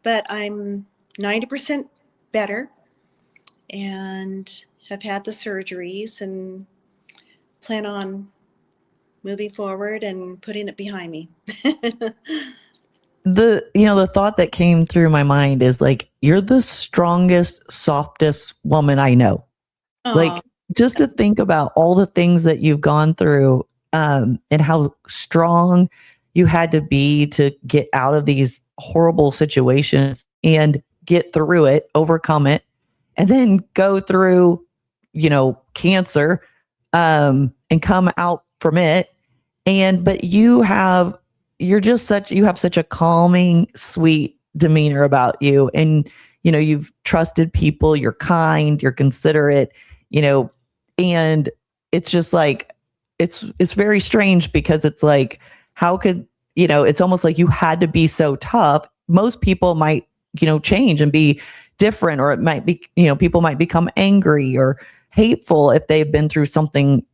But I'm 90% better and have had the surgeries and plan on moving forward and putting it behind me. The thought that came through my mind is like, you're the strongest, softest woman I know. Aw. Like, just to think about all the things that you've gone through, and how strong you had to be to get out of these horrible situations and get through it, overcome it, and then go through, cancer, and come out from it. But you have such a calming, sweet demeanor about you. And, you've trusted people, you're kind, you're considerate, you know, and it's just like, it's very strange because it's like, how could, it's almost like you had to be so tough. Most people might, change and be different, or it might be, people might become angry or hateful if they've been through something,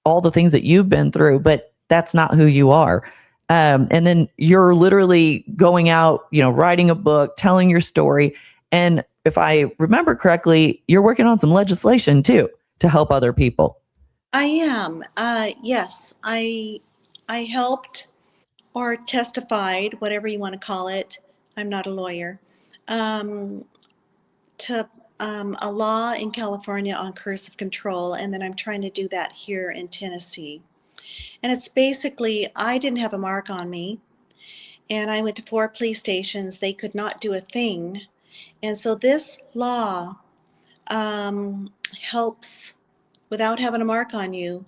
all the things that you've been through, but that's not who you are. And then you're literally going out, writing a book, telling your story. And if I remember correctly, you're working on some legislation too to help other people. I am. Yes, I helped or testified, whatever you want to call it. I'm not a lawyer. Um, to a law in California on coercive control, and then I'm trying to do that here in Tennessee. And it's basically, I didn't have a mark on me, and I went to 4 police stations. They could not do a thing. And so this law helps, without having a mark on you,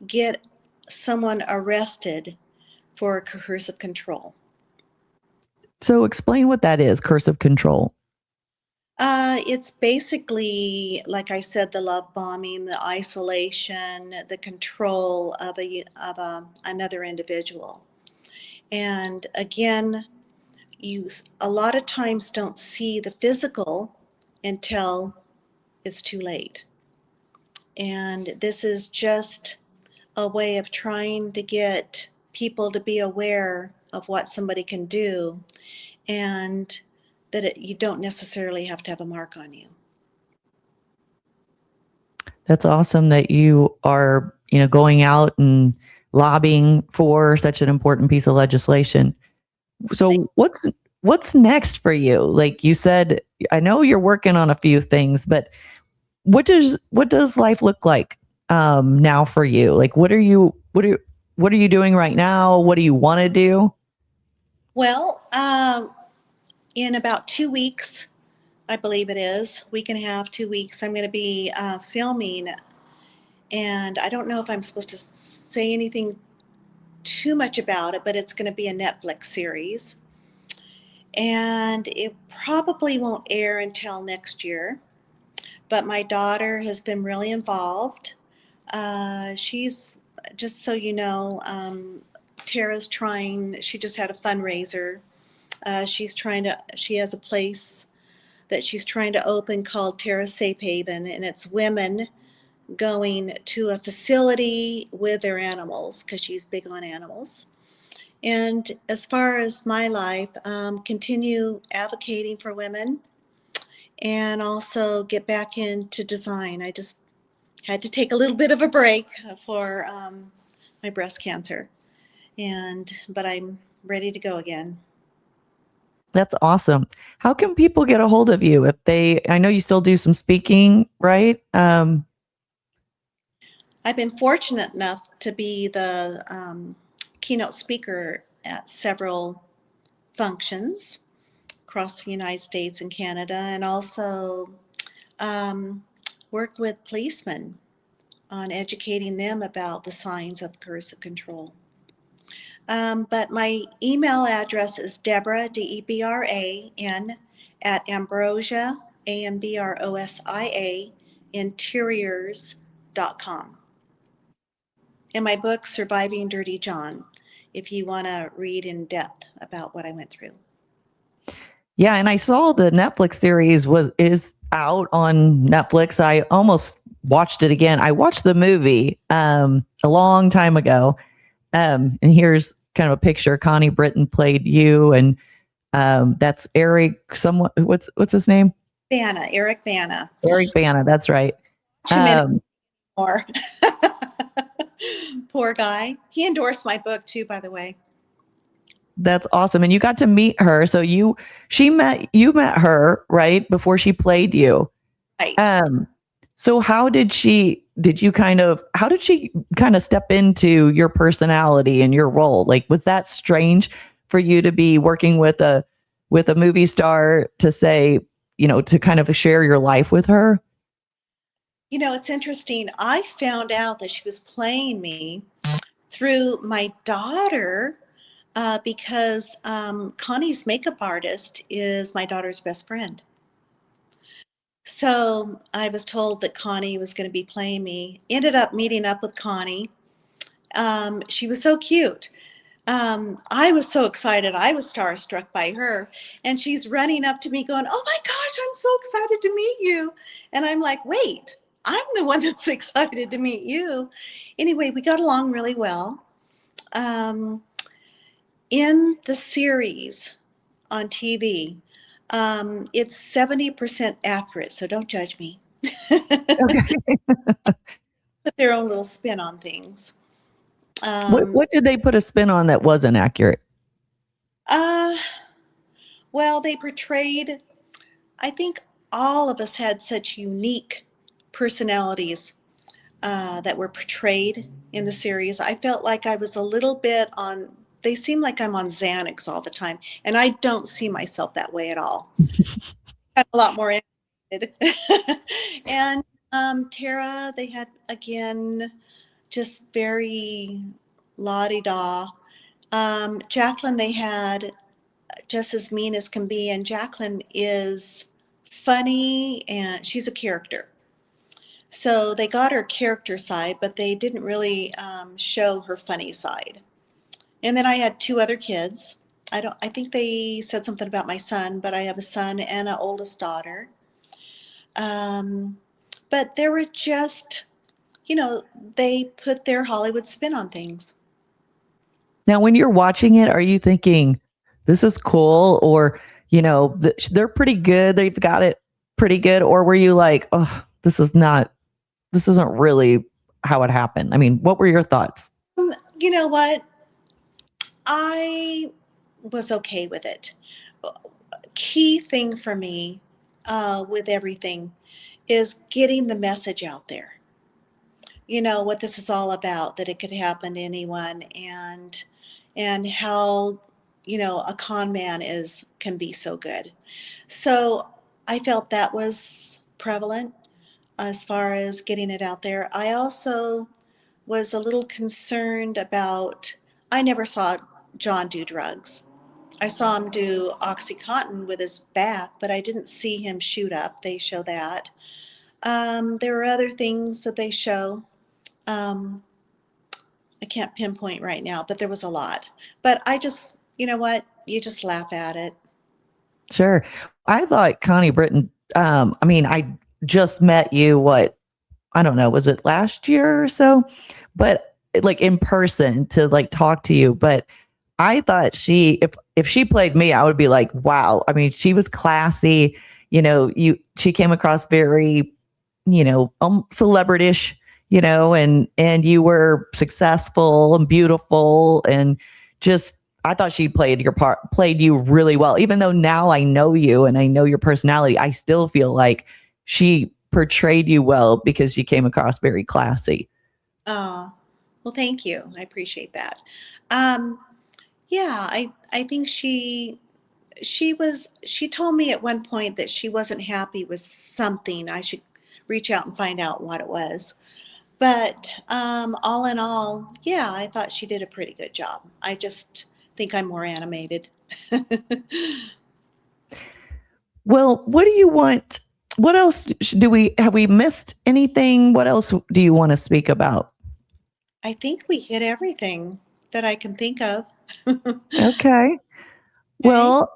get someone arrested for coercive control. So explain what that is, cursive control. It's basically, like I said, the love bombing, the isolation, the control of another individual. And again, you a lot of times don't see the physical until it's too late. And this is just a way of trying to get people to be aware of what somebody can do, and that you don't necessarily have to have a mark on you. That's awesome that you are, going out and lobbying for such an important piece of legislation. So what's next for you? Like you said, I know you're working on a few things, but what does life look like now for you? Like what are you doing right now? What do you want to do? Well, in about 2 weeks, I believe it is, week and a half, 2 weeks, I'm going to be filming. And I don't know if I'm supposed to say anything too much about it, but it's going to be a Netflix series. And it probably won't air until next year. But my daughter has been really involved. She's, just so you know, Tara's trying, she just had a fundraiser. She has a place that she's trying to open called Tara's Safe Haven, and it's women going to a facility with their animals because she's big on animals. And as far as my life, continue advocating for women and also get back into design. I just had to take a little bit of a break for my breast cancer, but I'm ready to go again. That's awesome. How can people get a hold of you I know you still do some speaking, right? I've been fortunate enough to be the keynote speaker at several functions across the United States and Canada, and also work with policemen on educating them about the signs of coercive control. But my email address is Debra, Debran, at Ambrosia, Ambrosia, interiors.com. in my book, Surviving Dirty John, if you want to read in depth about what I went through. Yeah, and I saw the Netflix series is out on Netflix. I almost watched it again. I watched the movie a long time ago. And here's kind of a picture. Connie Britton played you, and that's Eric. Someone, what's his name? Eric Bana. Eric Bana. That's right. More. Poor guy. He endorsed my book too, by the way. That's awesome. And you got to meet her. So you met her right before she played you. Right. So how did she kind of step into your personality and your role? Like, was that strange for you to be working with a movie star to say, to kind of share your life with her? It's interesting. I found out that she was playing me through my daughter because Connie's makeup artist is my daughter's best friend. So I was told that Connie was going to be playing me. Ended up meeting up with Connie. She was so cute. I was so excited. I was starstruck by her. And she's running up to me going, "Oh my gosh, I'm so excited to meet you." And I'm like, wait, I'm the one that's excited to meet you. Anyway, we got along really well. In the series on TV, it's 70% accurate, so don't judge me. Okay. Put their own little spin on things. What did they put a spin on that wasn't accurate? Well, they portrayed, I think all of us had such unique personalities that were portrayed in the series. I felt like I was a little bit they seem like I'm on Xanax all the time, and I don't see myself that way at all. I'm a lot more animated. And Tara, they had, again, just very la-di-da. Jacqueline, they had just as mean as can be, and Jacqueline is funny, and she's a character. So they got her character side, but they didn't really show her funny side. And then I had 2 other kids. I think they said something about my son, but I have a son and an oldest daughter. But there were just, they put their Hollywood spin on things. Now, when you're watching it, are you thinking, this is cool, or, they're pretty good, they've got it pretty good, or were you like, oh, this isn't really how it happened? I mean, what were your thoughts? You know what? I was okay with it. Key thing for me with everything is getting the message out there. What this is all about, that it could happen to anyone, and how, a con man can be so good. So I felt that was prevalent as far as getting it out there. I also was a little concerned about, I never saw John do drugs. I saw him do OxyContin with his back, but I didn't see him shoot up. They show that. There are other things that they show. I can't pinpoint right now, but there was a lot. But I just, what? You just laugh at it. Sure. I thought Connie Britton, I just met you, I don't know, was it last year or so? But like in person to like talk to you. But I thought if she played me, I would be like, wow. I mean, she was classy. She came across very, celebrity-ish, and you were successful and beautiful, and just, I thought she played you really well. Even though now I know you and I know your personality, I still feel like she portrayed you well because she came across very classy. Oh, well, thank you. I appreciate that. Yeah, I think she told me at one point that she wasn't happy with something. I should reach out and find out what it was. But all in all, yeah, I thought she did a pretty good job. I just think I'm more animated. Well, what do you want? What else have we missed anything? What else do you want to speak about? I think we hit everything that I can think of. Okay. Okay. Well,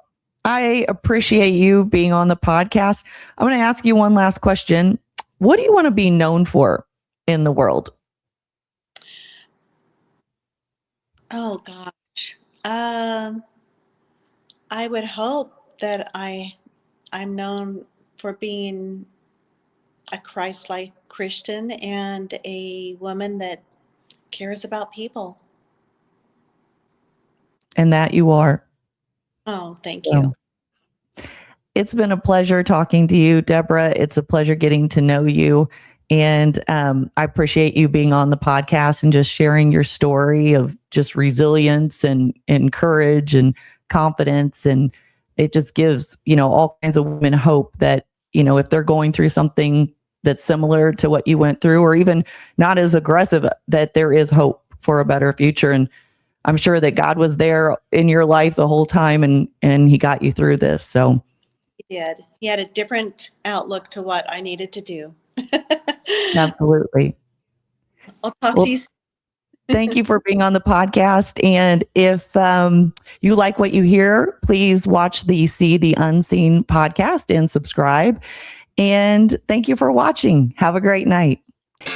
I appreciate you being on the podcast. I'm going to ask you one last question. What do you want to be known for in the world? Oh gosh. Um, I would hope that I'm known for being a Christ-like Christian and a woman that cares about people. And that you are. Oh, thank you. So, it's been a pleasure talking to you, Debra. It's a pleasure getting to know you. And I appreciate you being on the podcast and just sharing your story of just resilience and courage and confidence. And it just gives, all kinds of women hope that, if they're going through something that's similar to what you went through, or even not as aggressive, that there is hope for a better future. And I'm sure that God was there in your life the whole time and he got you through this. So He did. He had a different outlook to what I needed to do. absolutely. I'll talk to Well, you soon. thank you for being on the podcast. And if you like what you hear, please watch the See the Unseen podcast and subscribe. And thank you for watching. Have a great night.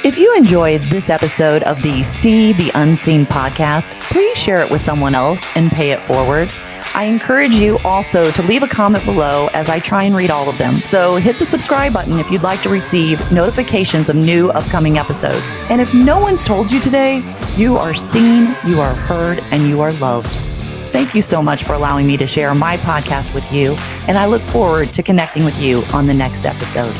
If you enjoyed this episode of the See the Unseen podcast, please share it with someone else and pay it forward. I encourage you also to leave a comment below as I try and read all of them. So hit the subscribe button if you'd like to receive notifications of new upcoming episodes. And if no one's told you today, you are seen, you are heard, and you are loved. Thank you so much for allowing me to share my podcast with you, and I look forward to connecting with you on the next episode.